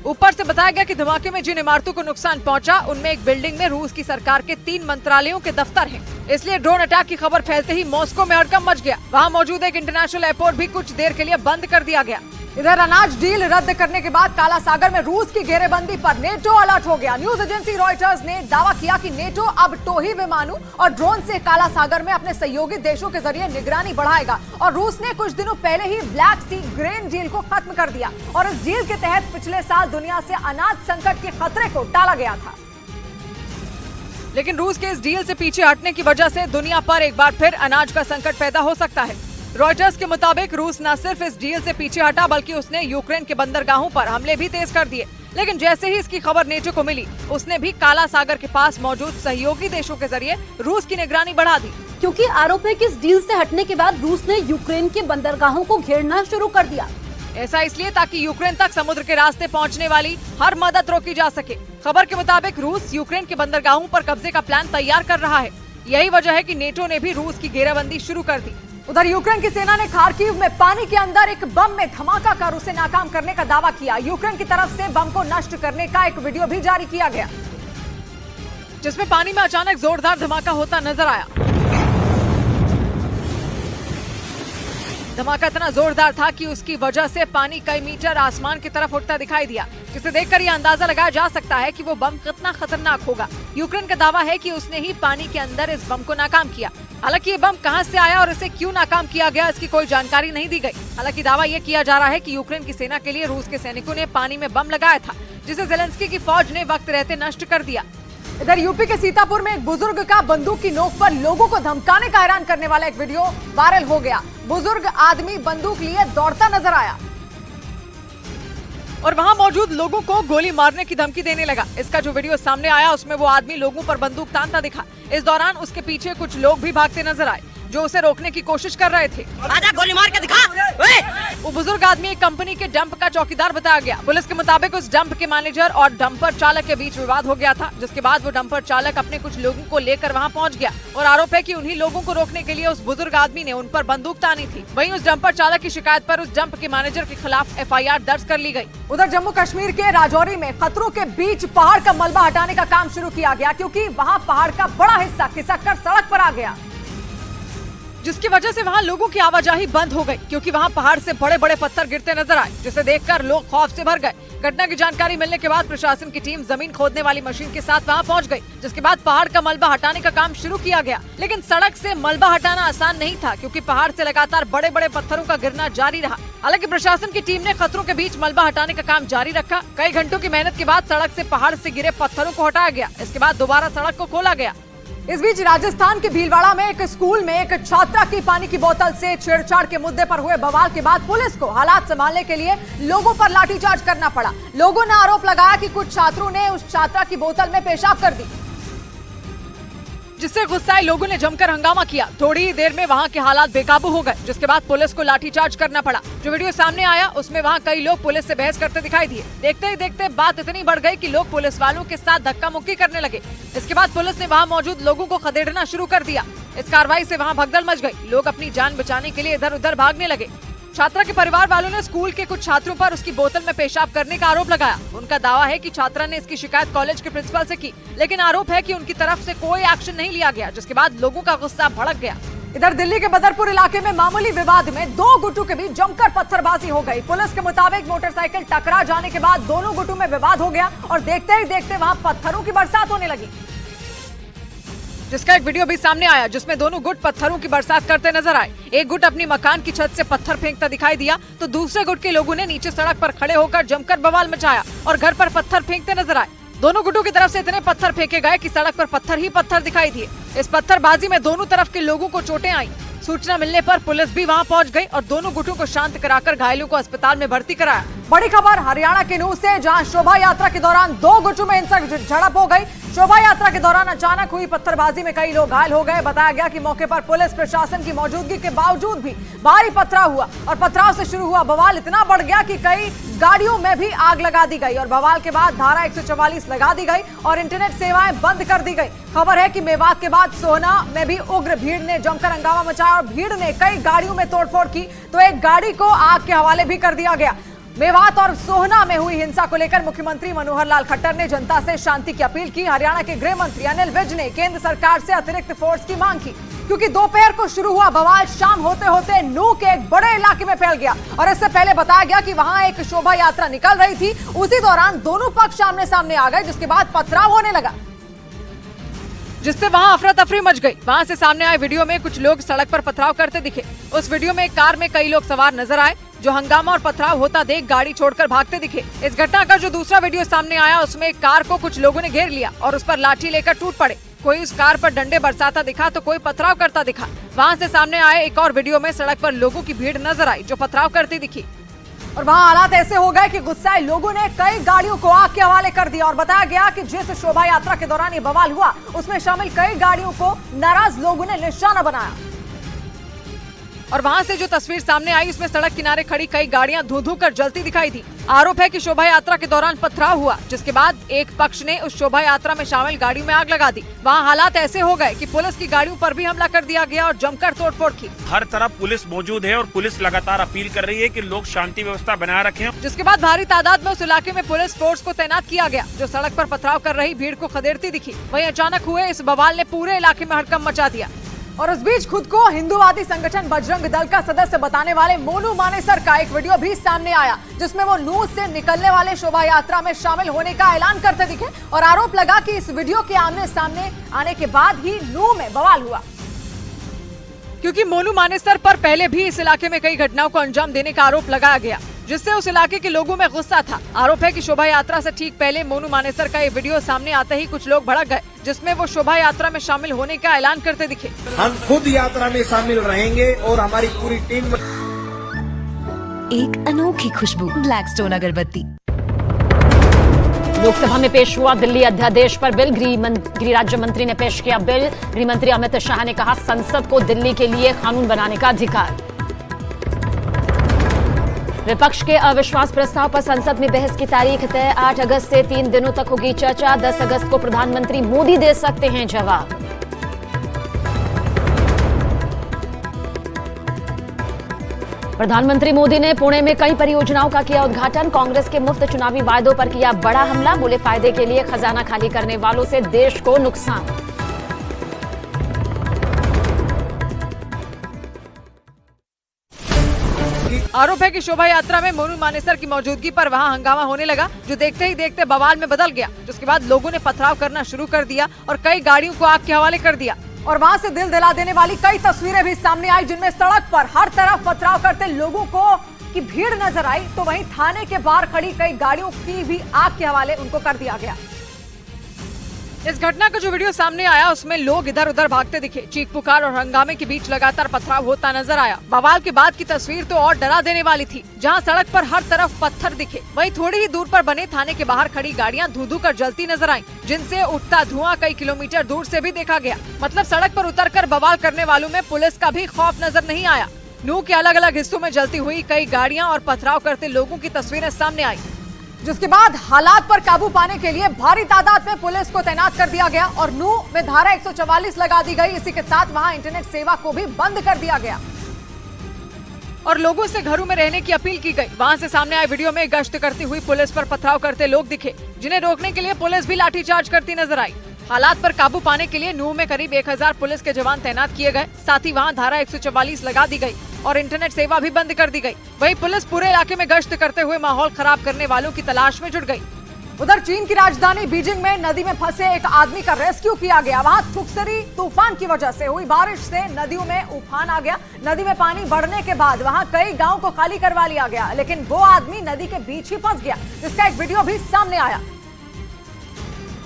ऊपर से बताया गया कि धमाके में जिन इमारतों को नुकसान पहुंचा, उनमें एक बिल्डिंग में रूस की सरकार के 3 मंत्रालयों के दफ्तर हैं। इसलिए ड्रोन अटैक की खबर फैलते ही मॉस्को में हड़कंप मच गया। वहां मौजूद एक इंटरनेशनल एयरपोर्ट भी कुछ देर के लिए बंद कर दिया गया। इधर अनाज डील रद्द करने के बाद काला सागर में रूस की घेरेबंदी पर नेटो अलर्ट हो गया। न्यूज एजेंसी रॉयटर्स ने दावा किया कि नेटो अब टोही विमानों और ड्रोन से काला सागर में अपने सहयोगी देशों के जरिए निगरानी बढ़ाएगा। और रूस ने कुछ दिनों पहले ही ब्लैक सी ग्रेन डील को खत्म कर दिया, और इस डील के तहत पिछले साल दुनिया से अनाज संकट के खतरे को टाला गया था। लेकिन रूस के इस डील से पीछे हटने की वजह से दुनिया पर एक बार फिर अनाज का संकट पैदा हो सकता है। रॉयटर्स के मुताबिक रूस न सिर्फ इस डील से पीछे हटा, बल्कि उसने यूक्रेन के बंदरगाहों पर हमले भी तेज कर दिए। लेकिन जैसे ही इसकी खबर नेटो को मिली, उसने भी काला सागर के पास मौजूद सहयोगी देशों के जरिए रूस की निगरानी बढ़ा दी,
क्योंकि आरोप है कि इस डील से हटने के बाद रूस ने यूक्रेन के बंदरगाहों को घेरना शुरू कर दिया।
ऐसा इसलिए ताकि यूक्रेन तक समुद्र के रास्ते पहुंचने वाली हर मदद रोकी जा सके। खबर के मुताबिक रूस यूक्रेन के बंदरगाहों पर कब्जे का प्लान तैयार कर रहा है। यही वजह है कि नेटो ने भी रूस की घेराबंदी शुरू कर दी। उधर यूक्रेन की सेना ने खार्किव में पानी के अंदर एक बम में धमाका कर उसे नाकाम करने का दावा किया। यूक्रेन की तरफ से बम को नष्ट करने का एक वीडियो भी जारी किया गया, जिसमें पानी में अचानक जोरदार धमाका होता नजर आया। धमाका इतना जोरदार था कि उसकी वजह से पानी कई मीटर आसमान की तरफ उठता दिखाई दिया, जिसे देखकर यह अंदाजा लगाया जा सकता है कि वो बम कितना खतरनाक होगा। यूक्रेन का दावा है कि उसने ही पानी के अंदर इस बम को नाकाम किया। हालांकि ये बम कहां से आया और इसे क्यों नाकाम किया गया, इसकी कोई जानकारी नहीं दी गई। हालांकि दावा यह किया जा रहा है कि यूक्रेन की सेना के लिए रूस के सैनिकों ने पानी में बम लगाया था, जिसे ज़ेलेंस्की की फौज ने वक्त रहते नष्ट कर दिया। इधर यूपी के सीतापुर में एक बुजुर्ग का बंदूक की नोक पर लोगों को धमकाने का हैरान करने वाला एक वीडियो वायरल हो गया। बुजुर्ग आदमी बंदूक लिए दौड़ता नजर आया और वहां मौजूद लोगों को गोली मारने की धमकी देने लगा। इसका जो वीडियो सामने आया, उसमें वो आदमी लोगों पर बंदूक तानता दिखा। इस दौरान उसके पीछे कुछ लोग भी भागते नजर आए, जो उसे रोकने की कोशिश कर रहे थे।
आजा गोली मार के दिखा।
वो बुजुर्ग आदमी एक कंपनी के डंप का चौकीदार बताया गया। पुलिस के मुताबिक उस डंप के मैनेजर और डंपर चालक के बीच विवाद हो गया था, जिसके बाद वो डंपर चालक अपने कुछ लोगों को लेकर वहां पहुंच गया और आरोप है कि उन्हीं लोगों को रोकने के लिए उस बुजुर्ग आदमी ने उन पर बंदूक तानी थी। वहीं उस डंपर चालक की शिकायत पर उस डंप के मैनेजर के खिलाफ FIR दर्ज कर ली गई। उधर जम्मू कश्मीर के राजौरी में खतरों के बीच पहाड़ का मलबा हटाने का काम शुरू किया गया, क्योंकि वहाँ पहाड़ का बड़ा हिस्सा खिसक कर सड़क पर आ गया, जिसकी वजह से वहां लोगों की आवाजाही बंद हो गई, क्योंकि वहां पहाड़ से बड़े बड़े पत्थर गिरते नजर आए, जिसे देखकर लोग खौफ से भर गए। घटना की जानकारी मिलने के बाद प्रशासन की टीम जमीन खोदने वाली मशीन के साथ वहां पहुंच गई, जिसके बाद पहाड़ का मलबा हटाने का काम शुरू किया गया। लेकिन सड़क से मलबा हटाना आसान नहीं था, क्योंकि पहाड़ से लगातार बड़े बड़े पत्थरों का गिरना जारी रहा। हालांकि प्रशासन की टीम ने खतरों के बीच मलबा हटाने का काम जारी रखा। कई घंटों की मेहनत के बाद सड़क से पहाड़ से गिरे पत्थरों को हटाया गया। इसके बाद दोबारा सड़क को खोला गया। इस बीच राजस्थान के भीलवाड़ा में एक स्कूल में एक छात्रा की पानी की बोतल से छेड़छाड़ के मुद्दे पर हुए बवाल के बाद पुलिस को हालात संभालने के लिए लोगों पर लाठीचार्ज करना पड़ा। लोगों ने आरोप लगाया कि कुछ छात्रों ने उस छात्रा की बोतल में पेशाब कर दी, जिससे गुस्साए लोगों ने जमकर हंगामा किया। थोड़ी ही देर में वहां के हालात बेकाबू हो गए, जिसके बाद पुलिस को लाठीचार्ज करना पड़ा। जो वीडियो सामने आया, उसमें वहां कई लोग पुलिस से बहस करते दिखाई दिए। देखते ही देखते बात इतनी बढ़ गई कि लोग पुलिस वालों के साथ धक्का मुक्की करने लगे। इसके बाद पुलिस ने वहां मौजूद लोगों को खदेड़ना शुरू कर दिया। इस कार्रवाई से वहां भगदड़ मच गई। लोग अपनी जान बचाने के लिए इधर उधर भागने लगे। छात्रा के परिवार वालों ने स्कूल के कुछ छात्रों पर उसकी बोतल में पेशाब करने का आरोप लगाया। उनका दावा है कि छात्रा ने इसकी शिकायत कॉलेज के प्रिंसिपल से की, लेकिन आरोप है कि उनकी तरफ से कोई एक्शन नहीं लिया गया, जिसके बाद लोगों का गुस्सा भड़क गया। इधर दिल्ली के बदरपुर इलाके में मामूली विवाद में दो गुटों के बीच जमकर पत्थरबाजी हो गई। पुलिस के मुताबिक मोटरसाइकिल टकरा जाने के बाद दोनों गुटों में विवाद हो गया और देखते ही देखते वहां पत्थरों की बरसात होने लगी। जिसका एक वीडियो भी सामने आया जिसमें दोनों गुट पत्थरों की बरसात करते नजर आए। एक गुट अपनी मकान की छत से पत्थर फेंकता दिखाई दिया तो दूसरे गुट के लोगों ने नीचे सड़क पर खड़े होकर जमकर बवाल मचाया और घर पर पत्थर फेंकते नजर आए। दोनों गुटों की तरफ से इतने पत्थर फेंके गए कि सड़क पर पत्थर ही पत्थर दिखाई दिए। इस पत्थरबाजी में दोनों तरफ के लोगों को चोटें आई। सूचना मिलने पर पुलिस भी वहां पहुंच गई और दोनों गुटों को शांत कराकर घायलों को अस्पताल में भर्ती कराया। बड़ी खबर हरियाणा के नूह से, जहां शोभा यात्रा के दौरान दो गुटों में हिंसक झड़प हो गई। शोभा यात्रा के दौरान अचानक हुई पत्थरबाजी में कई लोग घायल हो गए। बताया गया कि मौके पर पुलिस प्रशासन की मौजूदगी के बावजूद भी भारी पथराव हुआ और पथराव से शुरू हुआ बवाल इतना बढ़ गया कि कई गाड़ियों में भी आग लगा दी गई और बवाल के बाद धारा 144 लगा दी गई और इंटरनेट सेवाएं बंद कर दी गई। खबर है कि मेवात के बाद सोहना में भी उग्र भीड़ ने जमकर हंगामा मचाया और भीड़ ने कई गाड़ियों में तोड़फोड़ की तो एक गाड़ी को आग के हवाले भी कर दिया गया। मेवात और सोहना में हुई हिंसा को लेकर मुख्यमंत्री मनोहर लाल खट्टर ने जनता से शांति की अपील की। हरियाणा के गृह मंत्री अनिल विज ने केंद्र सरकार से अतिरिक्त फोर्स की मांग की क्योंकि दोपहर को शुरू हुआ बवाल शाम होते होते नूह के एक बड़े इलाके में फैल गया और इससे पहले बताया गया कि वहां एक शोभा यात्रा निकल रही थी। उसी दौरान दोनों पक्ष आमने सामने आ गए जिसके बाद पथराव होने लगा जिससे वहां अफरा तफरी मच गई। वहां से सामने आए वीडियो में कुछ लोग सड़क पर पथराव करते दिखे। उस वीडियो में एक कार में कई लोग सवार नजर आए जो हंगामा और पथराव होता देख गाड़ी छोड़कर भागते दिखे। इस घटना का जो दूसरा वीडियो सामने आया उसमें एक कार को कुछ लोगों ने घेर लिया और उस पर लाठी लेकर टूट पड़े। कोई उस कार पर डंडे बरसाता दिखा तो कोई पथराव करता दिखा। वहां से सामने आए एक और वीडियो में सड़क पर लोगों की भीड़ नजर आई जो पथराव करती दिखी और वहां हालात ऐसे हो गए कि गुस्साए लोगों ने कई गाड़ियों को आग के हवाले कर दिया और बताया गया कि जिस शोभा यात्रा के दौरान ये बवाल हुआ उसमें शामिल कई गाड़ियों को नाराज लोगों ने निशाना बनाया और वहां से जो तस्वीर सामने आई उसमें सड़क किनारे खड़ी कई गाड़ियां धू-धू कर जलती दिखाई दी। आरोप है कि शोभा यात्रा के दौरान पथराव हुआ जिसके बाद एक पक्ष ने उस शोभा यात्रा में शामिल गाड़ियों में आग लगा दी। वहां हालात ऐसे हो गए कि पुलिस की गाड़ियों पर भी हमला कर दिया गया और जमकर तोड़फोड़ की।
हर तरफ पुलिस मौजूद है और पुलिस लगातार अपील कर रही है कि लोग शांति व्यवस्था बनाए रखें।
जिसके बाद भारी तादाद में उस इलाके में पुलिस फोर्स को तैनात किया गया जो सड़क पर पथराव कर रही भीड़ को खदेड़ती दिखी। वहीं अचानक हुए इस बवाल ने पूरे इलाके में हड़कंप मचा दिया और उस बीच खुद को हिंदूवादी संगठन बजरंग दल का सदस्य बताने वाले मोनू मानेसर का एक वीडियो भी सामने आया जिसमें वो नूह से निकलने वाले शोभा यात्रा में शामिल होने का ऐलान करते दिखे और आरोप लगा कि इस वीडियो के आमने सामने आने के बाद ही नूह में बवाल हुआ क्योंकि मोनू मानेसर पर पहले भी इस इलाके में कई घटनाओं को अंजाम देने का आरोप लगाया गया जिससे उस इलाके के लोगों में गुस्सा था। आरोप है कि शोभा यात्रा से ठीक पहले मोनू मानेसर का ये वीडियो सामने आते ही कुछ लोग भड़क गए जिसमें वो शोभा यात्रा में शामिल होने का ऐलान करते दिखे।
हम खुद यात्रा में शामिल रहेंगे और हमारी पूरी टीम।
एक अनोखी खुशबू ब्लैकस्टोन अगरबत्ती।
लोकसभा में पेश हुआ दिल्ली अध्यादेश पर बिल। गृह राज्य मंत्री ने पेश किया बिल। गृह मंत्री अमित शाह ने कहा संसद को दिल्ली के लिए कानून बनाने का अधिकार। विपक्ष के अविश्वास प्रस्ताव पर संसद में बहस की तारीख तय। 8 अगस्त से 3 दिनों तक होगी चर्चा। 10 अगस्त को प्रधानमंत्री मोदी दे सकते हैं जवाब। प्रधानमंत्री मोदी ने पुणे में कई परियोजनाओं का किया उद्घाटन। कांग्रेस के मुफ्त चुनावी वायदों पर किया बड़ा हमला। बोले फायदे के लिए खजाना खाली करने वालों से देश को नुकसान।
आरोप है कि शोभा यात्रा में मोनू मानेसर की मौजूदगी पर वहां हंगामा होने लगा जो देखते ही देखते बवाल में बदल गया जिसके बाद लोगों ने पथराव करना शुरू कर दिया और कई गाड़ियों को आग के हवाले कर दिया और वहां से दिल दिला देने वाली कई तस्वीरें भी सामने आई जिनमें सड़क पर हर तरफ पथराव करते लोगों को की भीड़ नजर आई तो वहीं थाने के बाहर खड़ी कई गाड़ियों की भी आग के हवाले उनको कर दिया गया। इस घटना का जो वीडियो सामने आया उसमें लोग इधर उधर भागते दिखे। चीख पुकार और हंगामे के बीच लगातार पथराव होता नजर आया। बवाल के बाद की तस्वीर तो और डरा देने वाली थी जहां सड़क पर हर तरफ पत्थर दिखे। वहीं थोड़ी ही दूर पर बने थाने के बाहर खड़ी गाड़ियां धू-धू कर जलती नजर आईं, जिनसे उठता धुआं कई किलोमीटर दूर से भी देखा गया। मतलब सड़क पर उतरकर बवाल करने वालों में पुलिस का भी खौफ नजर नहीं आया। नूह के अलग अलग हिस्सों में जलती हुई कई गाड़ियां और पथराव करते लोगों की तस्वीरें सामने आई जिसके बाद हालात पर काबू पाने के लिए भारी तादाद में पुलिस को तैनात कर दिया गया और नूह में धारा 144 लगा दी गई। इसी के साथ वहां इंटरनेट सेवा को भी बंद कर दिया गया और लोगों से घरों में रहने की अपील की गई। वहां से सामने आए वीडियो में गश्त करती हुई पुलिस पर पथराव करते लोग दिखे जिन्हें रोकने के लिए पुलिस भी लाठीचार्ज करती नजर आई। हालात पर काबू पाने के लिए नूह में करीब 1000 पुलिस के जवान तैनात किए गए। साथ ही वहां धारा 144 लगा दी गई और इंटरनेट सेवा भी बंद कर दी गई। वहीं पुलिस पूरे इलाके में गश्त करते हुए माहौल खराब करने वालों की तलाश में जुट गई। उधर चीन की राजधानी बीजिंग में नदी में फंसे एक आदमी का रेस्क्यू किया गया। वहां तुक्सरी तूफान की वजह से हुई बारिश से नदियों में उफान आ गया। नदी में पानी बढ़ने के बाद वहां कई गांव को खाली करवा लिया गया, लेकिन वो आदमी नदी के बीच ही फंस गया, जिसका एक वीडियो भी सामने आया,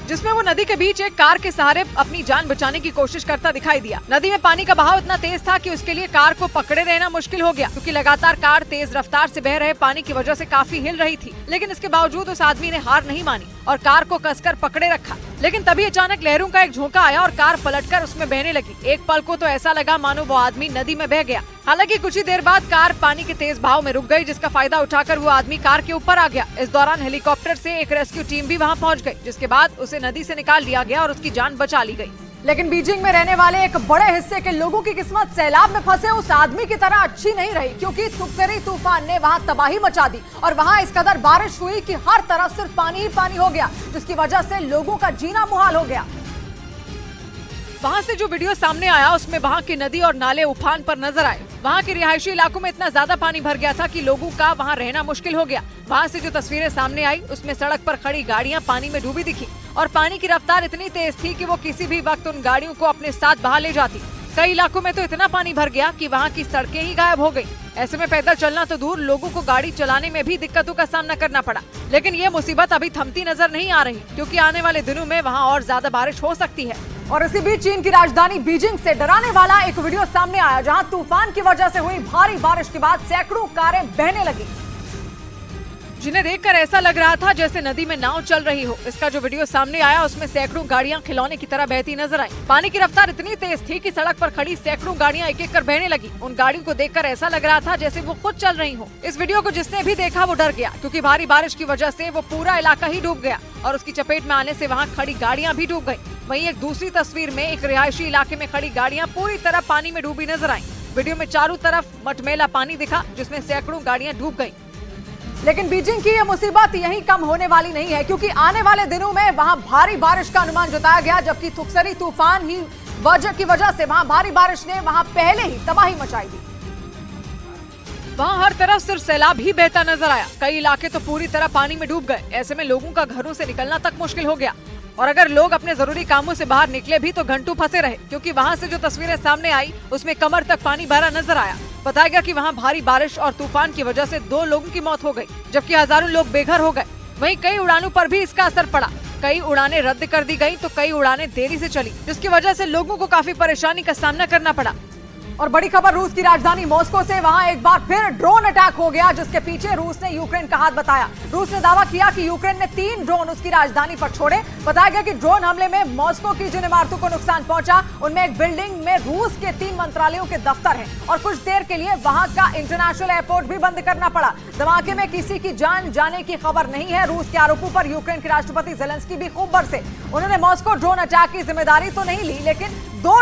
जिसमें वो नदी के बीच एक कार के सहारे अपनी जान बचाने की कोशिश करता दिखाई दिया। नदी में पानी का बहाव इतना तेज था कि उसके लिए कार को पकड़े रहना मुश्किल हो गया, क्योंकि लगातार कार तेज रफ्तार से बह रहे पानी की वजह से काफी हिल रही थी। लेकिन इसके बावजूद उस आदमी ने हार नहीं मानी और कार को कसकर पकड़े रखा। लेकिन तभी अचानक लहरों का एक झोंका आया और कार पलटकर उसमें बहने लगी। एक पल को तो ऐसा लगा मानो वो आदमी नदी में बह गया। हालांकि कुछ ही देर बाद कार पानी के तेज बहाव में रुक गई, जिसका फायदा उठाकर वो आदमी कार के ऊपर आ गया। इस दौरान हेलीकॉप्टर से एक रेस्क्यू टीम भी वहां पहुंच गई, जिसके बाद उसे नदी से निकाल लिया गया और उसकी जान बचा ली गई। लेकिन बीजिंग में रहने वाले एक बड़े हिस्से के लोगों की किस्मत सैलाब में फंसे उस आदमी की तरह अच्छी नहीं रही, क्योंकि तुक्सरी तूफान ने वहां तबाही मचा दी और वहां इस कदर बारिश हुई कि हर तरफ सिर्फ पानी ही पानी हो गया, जिसकी वजह से लोगों का जीना मुहाल हो गया। वहां से जो वीडियो सामने आया उसमें वहां की नदी और नाले उफान पर नजर आए। वहां के रिहायशी इलाकों में इतना ज्यादा पानी भर गया था कि लोगों का वहां रहना मुश्किल हो गया। वहां से जो तस्वीरें सामने आई उसमें सड़क पर खड़ी गाड़ियां पानी में डूबी दिखी और पानी की रफ्तार इतनी तेज थी कि वो किसी भी वक्त उन गाड़ियों को अपने साथ बहा ले जाती। कई इलाकों में तो इतना पानी भर गया कि वहाँ की सड़कें ही गायब हो गई। ऐसे में पैदल चलना तो दूर, लोगों को गाड़ी चलाने में भी दिक्कतों का सामना करना पड़ा। लेकिन ये मुसीबत अभी थमती नजर नहीं आ रही, क्योंकि आने वाले दिनों में वहाँ और ज्यादा बारिश हो सकती है। और इसी बीच चीन की राजधानी बीजिंग से डराने वाला एक वीडियो सामने आया, जहाँ तूफान की वजह से हुई भारी बारिश के बाद सैकड़ों कारें बहने लगी, जिन्हें देखकर ऐसा लग रहा था जैसे नदी में नाव चल रही हो। इसका जो वीडियो सामने आया उसमें सैकड़ों गाड़ियां खिलौने की तरह बहती नजर आई। पानी की रफ्तार इतनी तेज थी कि सड़क पर खड़ी सैकड़ों गाड़ियां एक एक कर बहने लगी। उन गाड़ियों को देखकर ऐसा लग रहा था जैसे वो खुद चल रही हो। इस वीडियो को जिसने भी देखा वो डर गया, क्योंकि भारी बारिश की वजह से वो पूरा इलाका ही डूब गया और उसकी चपेट में आने से वहाँ खड़ी गाड़ियां भी डूब गयी। वहीं एक दूसरी तस्वीर में एक रिहायशी इलाके में खड़ी गाड़ियां पूरी तरह पानी में डूबी नजर आई। वीडियो में चारों तरफ मटमैला पानी दिखा, जिसमें सैकड़ों गाड़ियां डूब गयी। लेकिन बीजिंग की ये मुसीबत यहीं कम होने वाली नहीं है, क्योंकि आने वाले दिनों में वहां भारी बारिश का अनुमान जताया गया, जबकि तुक्सरी तूफान की वजह से वहां भारी बारिश ने वहां पहले ही तबाही मचाई थी। वहां हर तरफ सिर्फ सैलाब ही बहता नजर आया। कई इलाके तो पूरी तरह पानी में डूब गए। ऐसे में लोगों का घरों से निकलना तक मुश्किल हो गया और अगर लोग अपने जरूरी कामों से बाहर निकले भी तो घंटों फंसे रहे, क्योंकि वहां से जो तस्वीरें सामने आई उसमें कमर तक पानी भरा नजर आया। बताया गया कि वहां भारी बारिश और तूफान की वजह से 2 लोगों की मौत हो गई, जबकि हजारों लोग बेघर हो गए। वहीं कई उड़ानों पर भी इसका असर पड़ा। कई उड़ानें रद्द कर दी गयी तो कई उड़ानें देरी से चली, जिसकी वजह से लोगों को काफी परेशानी का सामना करना पड़ा। और बड़ी खबर रूस की राजधानी मॉस्को से, वहां एक बार फिर ड्रोन अटैक हो गया, जिसके पीछे रूस ने यूक्रेन का हाथ बताया। रूस ने दावा किया कि यूक्रेन ने 3 ड्रोन उसकी राजधानी पर छोड़े। बताया गया कि ड्रोन हमले में मॉस्को की जिन इमारतों को नुकसान पहुंचा उनमें एक बिल्डिंग में रूस के 3 मंत्रालयों के दफ्तर हैं और कुछ देर के लिए वहां का इंटरनेशनल एयरपोर्ट भी बंद करना पड़ा। धमाके में किसी की जान जाने की खबर नहीं है। रूस के आरोपों पर यूक्रेन के राष्ट्रपति ज़ेलेंस्की भी खूब बरसे। उन्होंने मॉस्को ड्रोन अटैक की जिम्मेदारी तो नहीं ली, लेकिन 2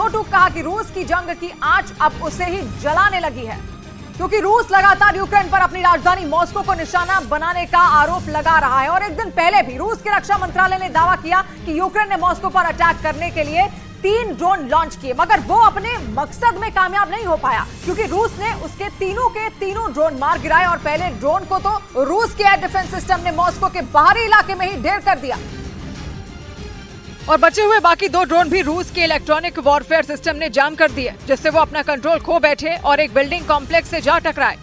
टूक कहा कि रूस की जंग की आंच अब उसे ही जलाने लगी है, क्योंकि रूस लगातार यूक्रेन पर अपनी राजधानी मॉस्को को निशाना बनाने का आरोप लगा रहा है। और एक दिन पहले भी रूस के रक्षा मंत्रालय ने दावा किया कि यूक्रेन ने मॉस्को पर अटैक करने के लिए 3 ड्रोन लॉन्च किए, मगर वो अपने मकसद में कामयाब नहीं हो पाया, क्योंकि रूस ने उसके तीनों ड्रोन मार गिराए और पहले ड्रोन को तो रूस के एयर डिफेंस सिस्टम ने मॉस्को के बाहरी इलाके में ही ढेर कर दिया और बचे हुए बाकी 2 ड्रोन भी रूस के इलेक्ट्रॉनिक वॉरफेयर सिस्टम ने जाम कर दिए, जिससे वो अपना कंट्रोल खो बैठे और एक बिल्डिंग कॉम्प्लेक्स से जा टकराए।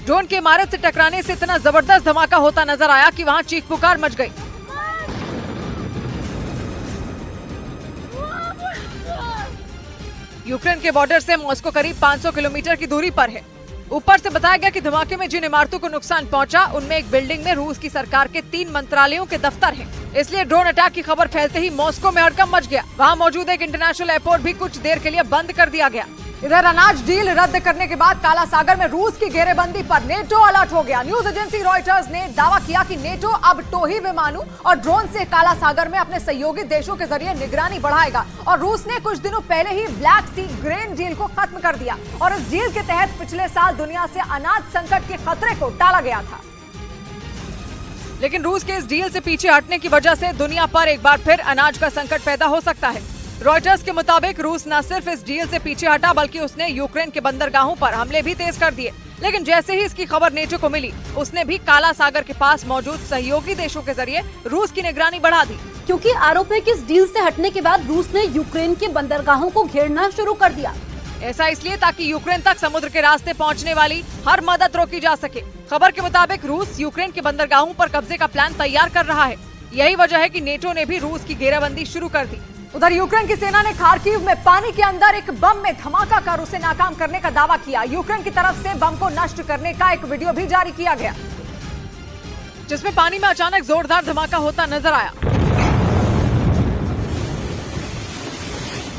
ड्रोन की इमारत से टकराने से इतना जबरदस्त धमाका होता नजर आया कि वहां चीख पुकार मच गई। यूक्रेन के बॉर्डर से मॉस्को करीब 500 किलोमीटर की दूरी पर है। ऊपर से बताया गया कि धमाके में जिन इमारतों को नुकसान पहुंचा उनमें एक बिल्डिंग में रूस की सरकार के 3 मंत्रालयों के दफ्तर हैं। इसलिए ड्रोन अटैक की खबर फैलते ही मॉस्को में हड़कंप मच गया। वहां मौजूद एक इंटरनेशनल एयरपोर्ट भी कुछ देर के लिए बंद कर दिया गया। इधर अनाज डील रद्द करने के बाद काला सागर में रूस की घेरेबंदी पर नेटो अलर्ट हो गया। न्यूज एजेंसी रॉयटर्स ने दावा किया कि नेटो अब टोही विमानों और ड्रोन से काला सागर में अपने सहयोगी देशों के जरिए निगरानी बढ़ाएगा। और रूस ने कुछ दिनों पहले ही ब्लैक सी ग्रेन डील को खत्म कर दिया और इस डील के तहत पिछले साल दुनिया से अनाज संकट के खतरे को टाला गया था। लेकिन रूस के इस डील से पीछे हटने की वजह से दुनिया पर एक बार फिर अनाज का संकट पैदा हो सकता है। रॉयटर्स के मुताबिक रूस न सिर्फ इस डील से पीछे हटा, बल्कि उसने यूक्रेन के बंदरगाहों पर हमले भी तेज कर दिए। लेकिन जैसे ही इसकी खबर नेटो को मिली, उसने भी काला सागर के पास मौजूद सहयोगी देशों के जरिए रूस की निगरानी बढ़ा दी।
क्योंकि आरोप है कि इस डील से हटने के बाद रूस ने यूक्रेन के बंदरगाहों को घेरना शुरू कर दिया।
ऐसा इसलिए ताकि यूक्रेन तक समुद्र के रास्ते पहुंचने वाली हर मदद रोकी जा सके। खबर के मुताबिक रूस यूक्रेन के बंदरगाहों पर कब्जे का प्लान तैयार कर रहा है। यही वजह है कि नेटो ने भी रूस की घेराबंदी शुरू कर दी। उधर यूक्रेन की सेना ने खार्किव में पानी के अंदर एक बम में धमाका कर उसे नाकाम करने का दावा किया। यूक्रेन की तरफ से बम को नष्ट करने का एक वीडियो भी जारी किया गया, जिसमें पानी में अचानक जोरदार धमाका होता नजर आया।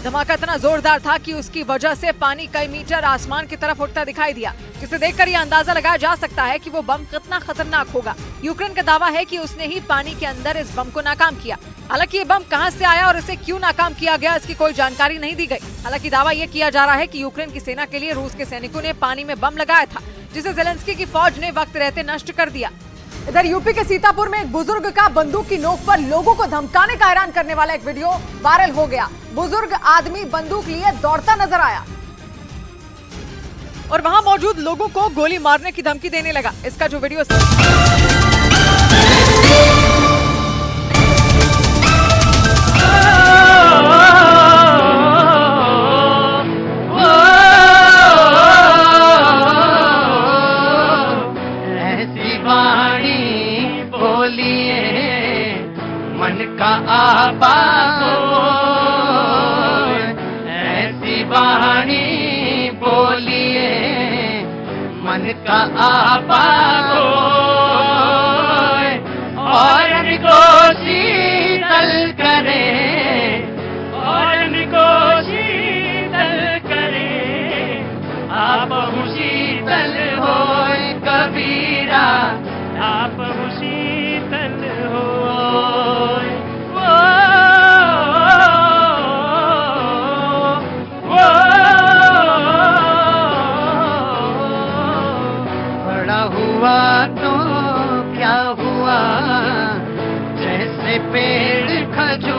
धमाका इतना जोरदार था कि उसकी वजह से पानी कई मीटर आसमान की तरफ उठता दिखाई दिया, जिसे देखकर यह अंदाजा लगाया जा सकता है कि वो बम कितना खतरनाक होगा। यूक्रेन का दावा है कि उसने ही पानी के अंदर इस बम को नाकाम किया। हालांकि ये बम कहां से आया और इसे क्यों नाकाम किया गया, इसकी कोई जानकारी नहीं दी गई। हालांकि दावा यह किया जा रहा है कि यूक्रेन की सेना के लिए रूस के सैनिकों ने पानी में बम लगाया था, जिसे जेलेंस्की की फौज ने वक्त रहते नष्ट कर दिया। इधर यूपी के सीतापुर में एक बुजुर्ग का बंदूक की नोक पर लोगों को धमकाने का ऐलान करने वाला एक वीडियो वायरल हो गया। बुजुर्ग आदमी बंदूक लिए दौड़ता नजर आया और वहां मौजूद लोगों को गोली मारने की धमकी देने लगा। इसका जो वीडियो
आपा ऐसी वाणी बोलिए मन का आपा और इनको शीतल करे और इनको शीतल करे आप शीतल हो कबीरा आप शीतल हो हुआ तो क्या हुआ जैसे पेड़ खजूर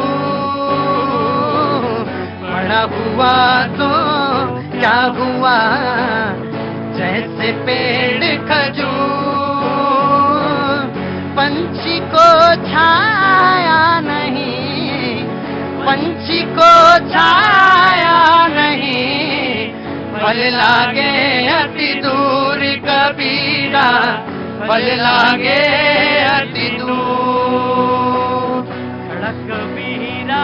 बड़ा हुआ तो क्या हुआ जैसे पेड़ खजूर पंछी को छाया नहीं पंछी को छाया नहीं फल लागे अति दूर कबीरा फल लागे अति दूर खड़ा कबीरा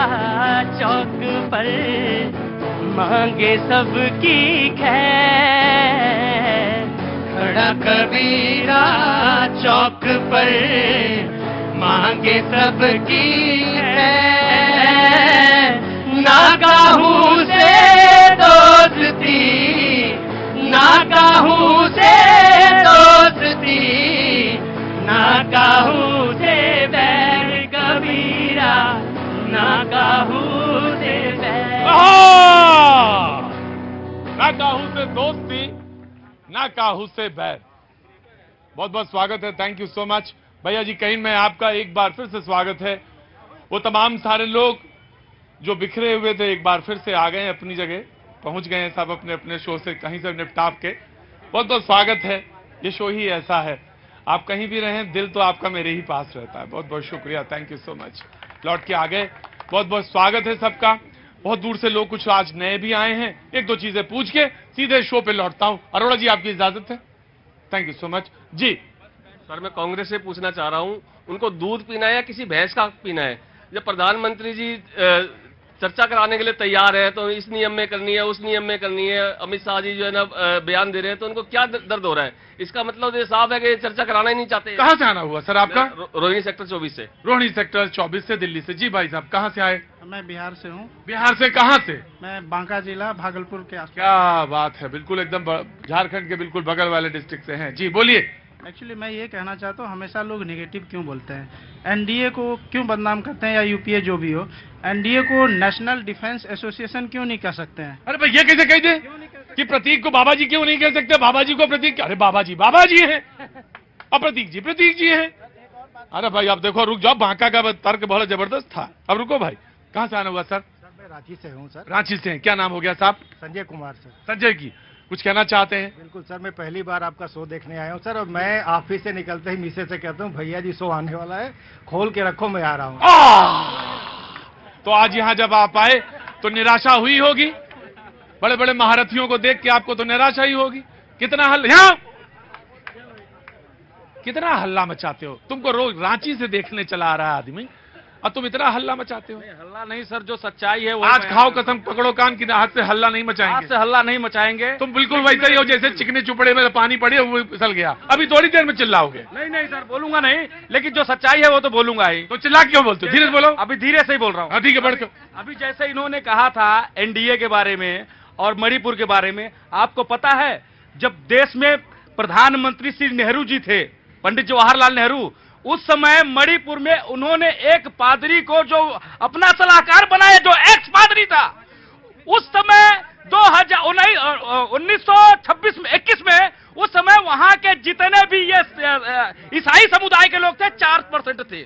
चौक पर मांगे सबकी खैर खड़ा कबीरा चौक पर मांगे सबकी खैर ना काहू से दोस्ती ना काहू से दोस्ती ना काहू से बैर कबीरा ना काहू से बैर
ना काहू से दोस्ती ना काहू से बैर। बहुत बहुत स्वागत है, थैंक यू सो मच भैया जी। कहीं में आपका एक बार फिर से स्वागत है। वो तमाम सारे लोग जो बिखरे हुए थे एक बार फिर से आ गए, अपनी जगह पहुंच गए हैं, सब अपने अपने शो से कहीं से निपटाप के। बहुत बहुत स्वागत है। ये शो ही ऐसा है, आप कहीं भी रहें दिल तो आपका मेरे ही पास रहता है। बहुत बहुत शुक्रिया, थैंक यू सो मच। लौट के आ गए, बहुत बहुत स्वागत है सबका। बहुत दूर से लोग कुछ आज नए भी आए हैं। एक दो चीजें पूछ के सीधे शो पे लौटता हूं। अरोड़ा जी आपकी इजाजत है? थैंक यू सो मच जी।
सर मैं कांग्रेस से पूछना चाह रहा हूं, उनको दूध पीना है या किसी भैंस का पीना है? जब प्रधानमंत्री जी चर्चा कराने के लिए तैयार है तो इस नियम में करनी है उस नियम में करनी है, अमित शाह जी जो है ना बयान दे रहे हैं, तो उनको क्या दर्द हो रहा है? इसका मतलब ये साफ है कि चर्चा कराना ही नहीं चाहते।
कहां से आना हुआ सर आपका?
रोहिणी सेक्टर 24 से।
रोहिणी सेक्टर 24 से दिल्ली से। जी भाई साहब कहां से आए?
मैं बिहार से हूँ।
बिहार से कहां से?
मैं बांका जिला भागलपुर के आसपास।
क्या बात है, बिल्कुल एकदम झारखंड के बिल्कुल बगल वाले डिस्ट्रिक्ट से हैं। जी बोलिए।
एक्चुअली मैं ये कहना चाहता हूँ, हमेशा लोग नेगेटिव क्यों बोलते हैं, एनडीए को क्यों बदनाम करते हैं या यूपीए जो भी हो, एनडीए को नेशनल डिफेंस एसोसिएशन क्यों नहीं कह सकते हैं?
अरे भाई ये कैसे कह दे कि प्रतीक को बाबा जी क्यों नहीं कह सकते? बाबा जी को प्रतीक, अरे बाबा जी हैं और प्रतीक जी हैं। अरे भाई आप देखो, रुक जाओ, बांका का तर्क बहुत जबरदस्त था। अब रुको भाई, कहाँ से आना हुआ सर?
मैं रांची से हूँ सर।
रांची से हैं, क्या नाम हो गया साहब?
संजय कुमार सर।
संजय की कुछ कहना चाहते हैं?
बिल्कुल सर, मैं पहली बार आपका शो देखने आया हूँ सर, और मैं ऑफिस से निकलते ही मिसे से कहता हूँ भैया जी शो आने वाला है, खोल के रखो, मैं आ रहा हूँ।
तो आज यहाँ जब आप आए तो निराशा हुई होगी, बड़े बड़े महारथियों को देख के आपको तो निराशा ही होगी। कितना हल्ला मचाते हो, तुमको रोज रांची से देखने चला आ रहा है आदमी, और तुम इतना हल्ला मचाते हो।
हल्ला नहीं सर, जो सच्चाई है वो
आज खाओ कसम, पकड़ो कान की, हाथ से हल्ला नहीं मचाएंगे।
हाथ से हल्ला नहीं मचाएंगे।
तुम बिल्कुल वैसे ही हो जैसे चिकने चुपड़े में पानी पड़े वो फिसल गया, अभी थोड़ी देर में चिल्लाओगे।
नहीं सर, बोलूंगा नहीं, लेकिन जो सच्चाई है वो तो बोलूंगा ही।
तो चिल्ला क्यों बोलते हो? धीरे से बोलो।
अभी धीरे से ही बोल रहा हूँ।
ठीक है, बढ़ के।
अभी जैसे इन्होंने कहा था एनडीए के बारे में और मणिपुर के बारे में, आपको पता है जब देश में प्रधानमंत्री श्री नेहरू जी थे, पंडित जवाहरलाल नेहरू, उस समय मणिपुर में उन्होंने एक पादरी को जो अपना सलाहकार बनाया, जो एक्स पादरी था, उस समय 1926 में 21 में उस समय वहां के जितने भी ये ईसाई समुदाय के लोग थे 4% थे।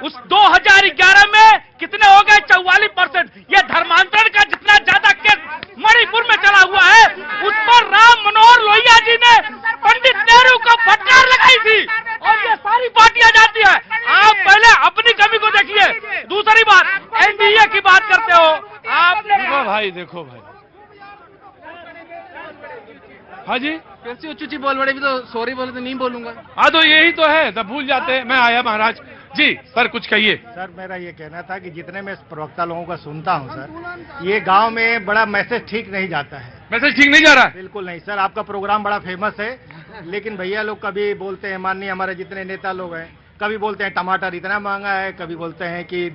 उस 2011 में कितने हो गए? 44%। ये धर्मांतरण का जितना ज्यादा केस मणिपुर में चला हुआ है, उस पर राम मनोहर लोहिया जी ने पंडित नेहरू को फटकार लगाई थी, और ये सारी पार्टियां जाती है। आप पहले अपनी कमी को देखिए। दूसरी बात, एनडीए की बात करते हो आप।
देखो भाई, हाँ जी,
कैसी उच्ची बोल बड़े, भी तो सॉरी बोले तो नहीं बोलूंगा।
हाँ तो यही तो है, तब भूल जाते हैं। मैं आया महाराज जी। सर कुछ कहिए।
सर मेरा ये कहना था कि जितने मैं प्रवक्ता लोगों का सुनता हूँ सर, ये गांव में बड़ा मैसेज ठीक नहीं जाता है।
मैसेज ठीक नहीं जा रहा है?
बिल्कुल नहीं सर, आपका प्रोग्राम बड़ा फेमस है, लेकिन भैया लोग कभी बोलते हैं, माननीय हमारे जितने नेता लोग हैं, कभी बोलते हैं टमाटर इतना महंगा है, कभी बोलते हैं कि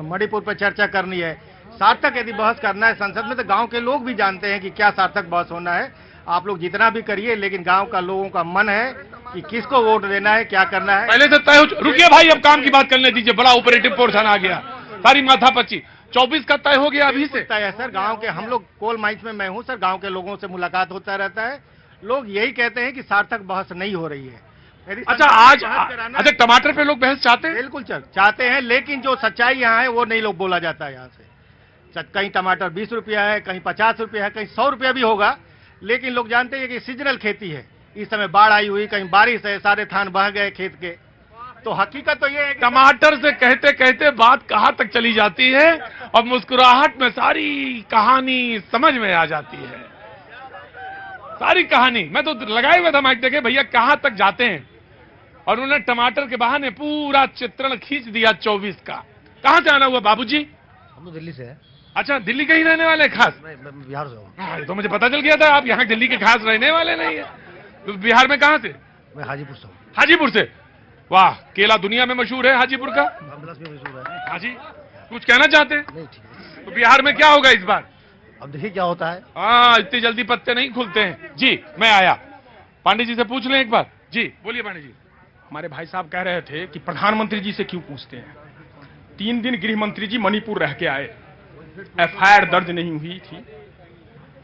मणिपुर पर चर्चा करनी है। सार्थक यदि बहस करना है संसद में, तो गाँव के लोग भी जानते हैं कि क्या सार्थक बहस होना है। आप लोग जितना भी करिए, लेकिन गांव का लोगों का मन है कि किसको वोट देना है, क्या करना है।
पहले से तय हो। रुकिए भाई, अब काम की बात करने दीजिए, बड़ा ऑपरेटिव पोर्शन आ गया, सारी माथा पच्ची। 24 का तय हो गया अभी से?
तय है सर, गांव के हम लोग कोल माइंस में मैं हूं सर, गांव के लोगों से मुलाकात होता रहता है, लोग यही कहते हैं कि सार्थक बहस नहीं हो रही है।
अच्छा, आज अच्छा टमाटर पे लोग बहस चाहते हैं?
बिल्कुल चाहते हैं, लेकिन जो सच्चाई यहाँ है वो नहीं लोग बोला जाता है यहाँ से। कहीं टमाटर 20 रुपया है, कहीं 50 रुपया है, कहीं 100 रुपया भी होगा, लेकिन लोग जानते हैं कि सीजनल खेती है, इस समय बाढ़ आई हुई, कहीं बारिश है, सारे धान बह गए खेत के। तो हकीकत तो ये है,
टमाटर से कहते कहते बात कहाँ तक चली जाती है, और मुस्कुराहट में सारी कहानी समझ में आ जाती है, सारी कहानी। मैं तो लगाए हुए था माइक देखे, भैया कहाँ तक जाते हैं, और उन्होंने टमाटर के बहाने पूरा चित्रण खींच दिया 24 का। कहाँ से आना हुआ बाबूजी?
हम तो दिल्ली से है।
अच्छा, दिल्ली के ही रहने वाले खास?
मैं बिहार से हूँ।
तो मुझे पता चल गया था आप यहाँ दिल्ली के खास रहने वाले नहीं है। तो बिहार में कहाँ से?
मैं हाजीपुर से हूँ।
हाजीपुर से? वाह, केला दुनिया में मशहूर है हाजीपुर का।
मशहूर है।
हाँ जी, कुछ कहना चाहते हैं?
नहीं, ठीक है।
तो बिहार में क्या होगा इस बार?
अब देखिए क्या होता है।
हाँ, इतनी जल्दी पत्ते नहीं खुलते हैं। जी, मैं आया, पांडे जी से पूछ लें एक बार। जी बोलिए पांडे जी।
हमारे भाई साहब कह रहे थे कि प्रधानमंत्री जी से क्यों पूछते हैं। 3 दिन गृह मंत्री जी मणिपुर रह के आए, एफआईआर दर्ज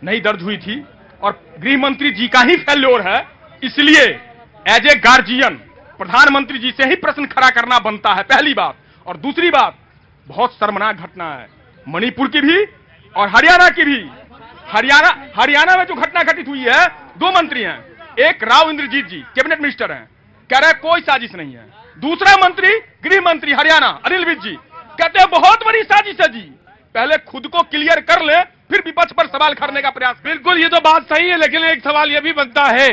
नहीं दर्ज हुई थी, और गृह मंत्री जी का ही फेल्योर है, इसलिए एज ए गार्जियन प्रधानमंत्री जी से ही प्रश्न खड़ा करना बनता है, पहली बात। और दूसरी बात, बहुत शर्मनाक घटना है मणिपुर की भी और हरियाणा की भी। हरियाणा में जो घटना घटित हुई है, 2 मंत्री हैं, एक राव इंद्रजीत जी कैबिनेट मिनिस्टर हैं, कह रहे कोई साजिश नहीं है। दूसरा मंत्री गृह मंत्री हरियाणा अनिल विज जी कहते हैं बहुत बड़ी साजिश है जी। पहले खुद को क्लियर कर ले, फिर विपक्ष पर सवाल करने का प्रयास।
बिल्कुल, ये तो बात सही है, लेकिन एक सवाल यह भी बनता है,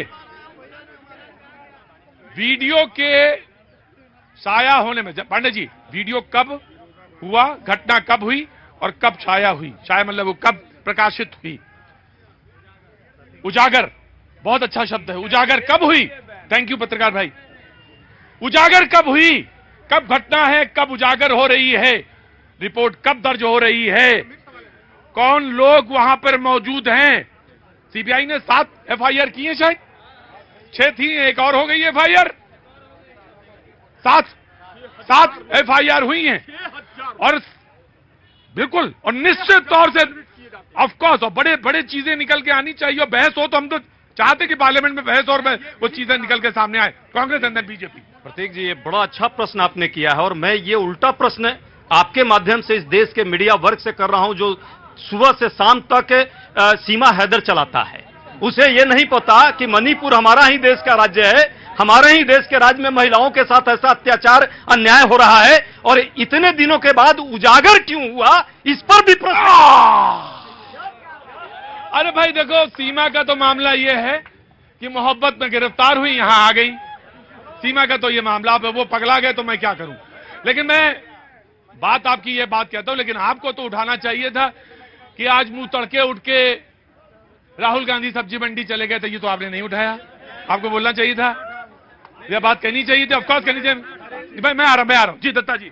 वीडियो के छाया होने में, पांडे जी वीडियो कब हुआ, घटना कब हुई और कब छाया हुई? छाया मतलब वो कब प्रकाशित हुई? उजागर, बहुत अच्छा शब्द है, उजागर कब हुई? थैंक यू पत्रकार भाई। उजागर कब हुई, कब घटना है, कब उजागर हो रही है, रिपोर्ट कब दर्ज हो रही है, कौन लोग वहां पर मौजूद हैं? सीबीआई ने 7 एफआईआर की है, शायद 6 थी, एक और हो गई एफआईआर, 7 एफआईआर हुई हैं। और बिल्कुल, और निश्चित तौर से ऑफ कोर्स, और बड़े बड़े चीजें निकल के आनी चाहिए, और बहस हो तो हम तो चाहते कि पार्लियामेंट में बहस और वो चीजें निकल के सामने आए, कांग्रेस एंड बीजेपी।
प्रतीक जी, ये बड़ा अच्छा प्रश्न आपने किया है, और मैं ये उल्टा प्रश्न आपके माध्यम से इस देश के मीडिया वर्ग से कर रहा हूं, जो सुबह से शाम तक सीमा हैदर चलाता है। उसे ये नहीं पता कि मणिपुर हमारा ही देश का राज्य है, हमारे ही देश के राज्य में महिलाओं के साथ ऐसा अत्याचार अन्याय हो रहा है और इतने दिनों के बाद उजागर क्यों हुआ, इस पर भी प्रश्न।
अरे भाई देखो, सीमा का तो मामला ये है कि मोहब्बत में गिरफ्तार हुई, यहां आ गई। सीमा का तो ये मामला, अब वो पगला गए तो मैं क्या करूं। लेकिन मैं बात आपकी ये बात कहता हूं, लेकिन आपको तो उठाना चाहिए था कि आज मुंह तड़के उठ के राहुल गांधी सब्जी मंडी चले गए थे, ये तो आपने नहीं उठाया। आपको बोलना चाहिए था, यह बात कहनी चाहिए थी, ऑफकोर्स कहनी चाहिए। भाई मैं आ रहा हूं जी। दत्ता जी,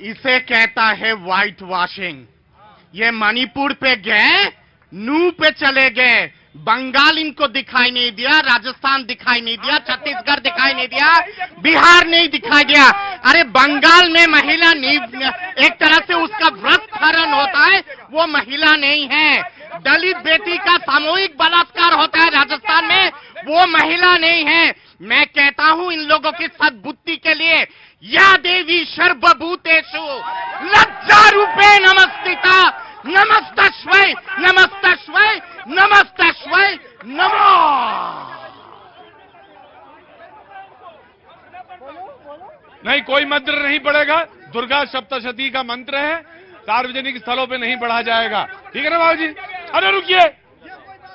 इसे कहता है व्हाइट वॉशिंग। ये मणिपुर पे गए, नू पे चले गए, बंगाल इनको दिखाई नहीं दिया, राजस्थान दिखाई नहीं दिया, छत्तीसगढ़ दिखाई नहीं दिया, बिहार नहीं दिखाई दिया। अरे बंगाल में महिला एक तरह से उसका व्रत हरण होता है, वो महिला नहीं है। दलित बेटी का सामूहिक बलात्कार होता है राजस्थान में, वो महिला नहीं है। मैं कहता हूं इन लोगों की सद्बुद्धि के लिए, या देवी सर्वभूतेषु लज्जा रूपे नमस्तिता, नमस्तस्मै नमस्तस्मै नमस्तस्मै नमो।
नहीं, कोई मंत्र नहीं पड़ेगा, दुर्गा सप्तशती का मंत्र है, सार्वजनिक स्थलों पे नहीं पढ़ा जाएगा, ठीक है ना बाबू जी। अरे रुकिए,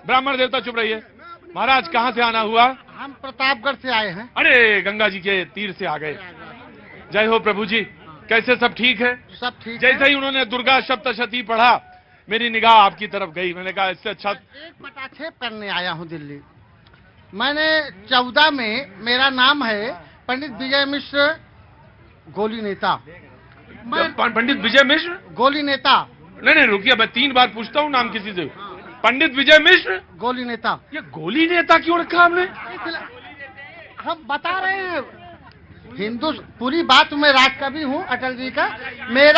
ब्राह्मण देवता चुप रहिए। महाराज कहां से आना हुआ?
हम प्रतापगढ़ से आए हैं।
अरे गंगा जी के तीर से आ गए। जय हो प्रभु जी, कैसे सब ठीक है?
सब ठीक है।
जैसे ही उन्होंने दुर्गा सप्तशती पढ़ा, मेरी निगाह आपकी तरफ गई। मैंने कहा इससे अच्छा।
एक पटाक्षेप करने आया हूं दिल्ली। मैंने 14 में, मेरा नाम है पंडित विजय मिश्र गोली नेता।
पंडित विजय मिश्र
गोली नेता?
नहीं रुकिए, मैं 3 बार पूछता हूँ नाम किसी से। पंडित विजय मिश्र
गोली नेता।
ये गोली नेता क्यों रखा हमने?
हम बता रहे हैं, हिंदू पूरी बात में राजकवि हूँ अटल जी का। मैं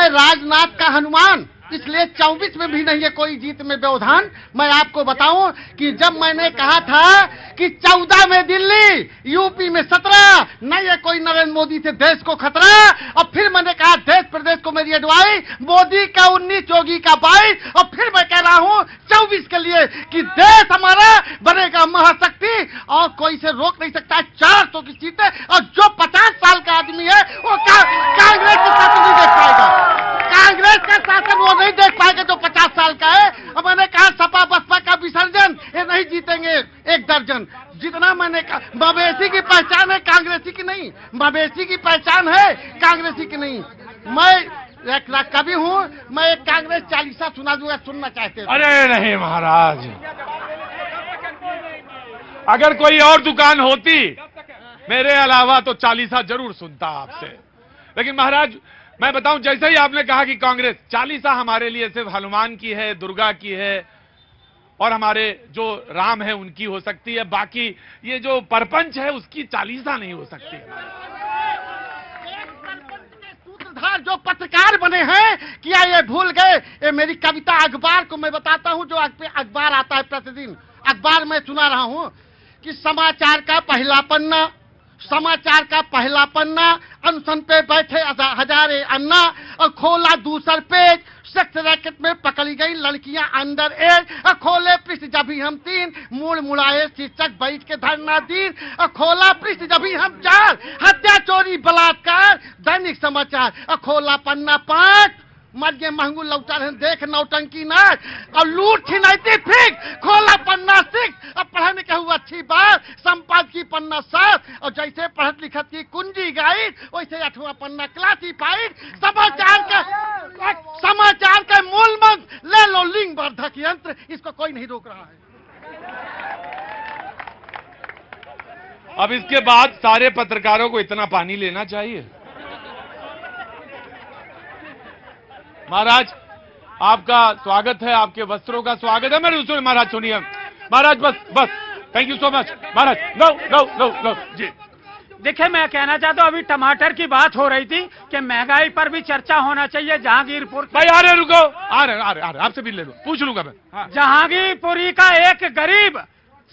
राजनाथ का हनुमान, इसलिए 24 में भी नहीं है कोई जीत में व्यवधान। मैं आपको बताऊं कि जब मैंने कहा था कि 14 में दिल्ली, यूपी में 17, नहीं है कोई नरेंद्र मोदी से देश को खतरा। और फिर मैंने कहा देश प्रदेश को मेरी एडवाइस, मोदी का 19, योगी का 22। और फिर मैं कह रहा हूं 24 के लिए कि देश हमारा बनेगा महाशक्ति और कोई से रोक नहीं सकता। 400 की सीटें, और जो 50 साल का आदमी है वो कांग्रेस के साथ नहीं देख पाएगा। कांग्रेस का शासन वो नहीं देख पाएगा जो 50 साल का है। और मैंने कहा सपा बसपा का विसर्जन, ये नहीं जीतेंगे 1 दर्जन। जितना मैंने कहा, मवेशी की पहचान है कांग्रेसी की नहीं, मवेशी की पहचान है कांग्रेसी की नहीं। मैं एक कवि हूँ, मैं एक कांग्रेस चालीसा सुना दूंगा, सुनना चाहते हैं?
अरे नहीं महाराज, अगर कोई और दुकान होती मेरे अलावा तो चालीसा जरूर सुनता आपसे। लेकिन महाराज मैं बताऊं, जैसे ही आपने कहा कि कांग्रेस, चालीसा हमारे लिए सिर्फ हनुमान की है, दुर्गा की है और हमारे जो राम है उनकी हो सकती है, बाकी ये जो परपंच है उसकी चालीसा नहीं हो सकती।
सूत्रधार जो पत्रकार बने हैं, क्या ये भूल गए? ये मेरी कविता अखबार को मैं बताता हूं, जो अखबार आता है प्रतिदिन, अखबार में सुना रहा हूं कि समाचार का पहला पन्ना, समाचार का पहला पन्ना, अनशन पे बैठे हजारे अन्ना, और खोला दूसर पेज, सेक्स रैकेट में पकड़ी गई लड़कियां अंडर एज, और खोले पृष्ठ जब ही हम 3, मुड़ मुड़ाए शीर्षक बैठ के धरना दीन, और खोला पृष्ठ जब ही हम 4, हत्या चोरी बलात्कार दैनिक समाचार, और खोला पन्ना 5, मर्गे महंगू लौटा रहे देख नौटंकी नाच, और लूट हिनैती फिक, खोला पन्ना 6, और पढ़ने के हुआ अच्छी बात, संपादकीय पन्ना 7, और जैसे पढ़त लिखत की कुंजी गाइड, वैसे 8वां पन्ना क्लासिफाइड। समाचार का मूल मंत्र ले लो लिंग वर्धक यंत्र, इसको कोई नहीं रोक रहा है।
अब इसके बाद सारे पत्रकारों को इतना पानी लेना चाहिए? महाराज आपका स्वागत है, आपके वस्त्रों का स्वागत है। मेरे उसमें महाराज सुनिए, महाराज बस थैंक यू सो मच महाराज। लो जी।
देखिए मैं कहना चाहता हूँ, अभी टमाटर की बात हो रही थी कि महंगाई पर भी चर्चा होना चाहिए। जहांगीरपुर
भाई आ रहे, रुको, आ रहे आपसे भी ले लो, पूछ लूंगा मैं।
जहांगीरपुरी का एक गरीब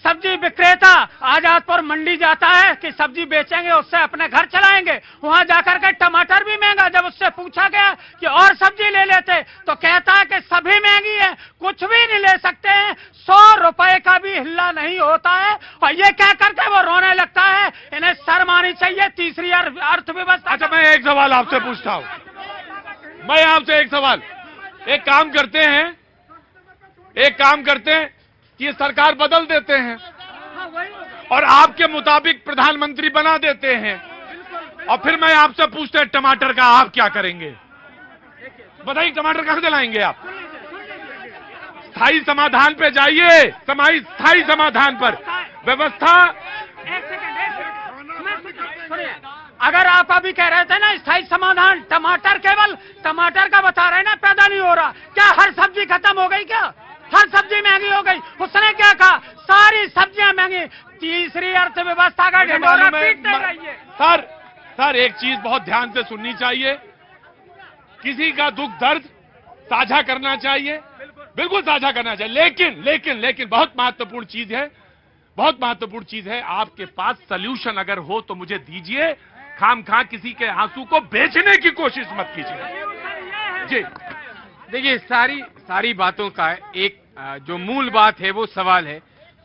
सब्जी विक्रेता आजादपुर मंडी जाता है कि सब्जी बेचेंगे, उससे अपने घर चलाएंगे। वहां जाकर के टमाटर भी महंगा। जब उससे पूछा गया कि और सब्जी ले लेते तो कहता है कि सभी महंगी है, कुछ भी नहीं ले सकते हैं, 100 रुपए का भी हिल्ला नहीं होता है। और ये कह करके वो रोने लगता है। इन्हें शर्म आनी चाहिए। तीसरी अर्थव्यवस्था।
अच्छा, मैं एक सवाल आपसे पूछता हूं, मैं आपसे एक सवाल, एक काम करते हैं कि सरकार बदल देते हैं और आपके मुताबिक प्रधानमंत्री बना देते हैं, और फिर मैं आपसे पूछते हैं टमाटर का आप क्या करेंगे? बताइए, टमाटर कहां से लाएंगे आप? स्थायी समाधान पे जाइए, स्थायी समाधान पर व्यवस्था।
अगर आप अभी कह रहे थे ना स्थायी समाधान, टमाटर केवल टमाटर का बता रहे हैं ना, पैदा नहीं हो रहा। क्या हर सब्जी खत्म हो गई? क्या हर सब्जी महंगी हो गई? उसने क्या कहा? सारी सब्जियां महंगी। तीसरी अर्थव्यवस्था का ढिंढोरा पीटते रहिए।
सर एक चीज बहुत ध्यान से सुननी चाहिए, किसी का दुख दर्द साझा करना चाहिए, बिल्कुल साझा करना चाहिए, लेकिन बहुत महत्वपूर्ण चीज है, आपके पास सल्यूशन अगर हो तो मुझे दीजिए। खामखा किसी के आंसू को बेचने की कोशिश मत कीजिए। जी
देखिए, सारी बातों का एक जो मूल बात है वो सवाल है,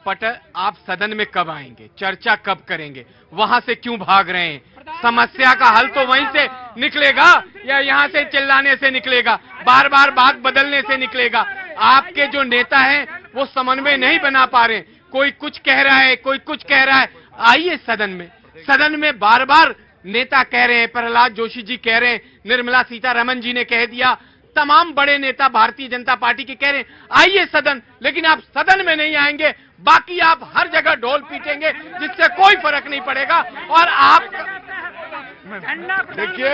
आप सदन में कब आएंगे, चर्चा कब करेंगे, वहां से क्यों भाग रहे हैं? समस्या का हल तो वहीं से निकलेगा या यहां से चिल्लाने से निकलेगा, बार बार बात बदलने से निकलेगा? आपके जो नेता हैं वो समन्वय नहीं बना पा रहे, कोई कुछ कह रहा है, कोई कुछ कह रहा है। आइए सदन में बार बार नेता कह रहे हैं, प्रहलाद जोशी जी कह रहे हैं, निर्मला सीतारमण जी ने कह दिया, तमाम बड़े नेता भारतीय जनता पार्टी के कह रहे हैं आइए सदन, लेकिन आप सदन में नहीं आएंगे, बाकी आप हर जगह ढोल पीटेंगे जिससे कोई फर्क नहीं पड़ेगा। और आप
देखिए,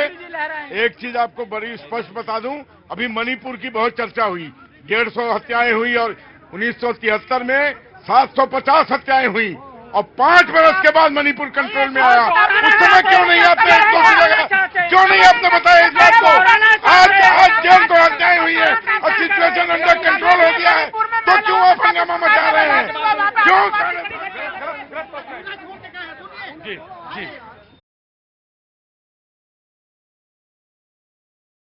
एक चीज आपको बड़ी स्पष्ट बता दूं, अभी मणिपुर की बहुत चर्चा हुई, 150 हत्याएं हुई और 1973 में 750 हत्याएं हुई और 5 बरस के बाद मणिपुर कंट्रोल में आया। उस समय क्यों नहीं आपने बताया इस बात को? आज 150 हत्याएं हुई है और सिचुएशन अंडर कंट्रोल हो गया है, तो क्यों आप हंगामा मचा रहे हैं? क्यों? जी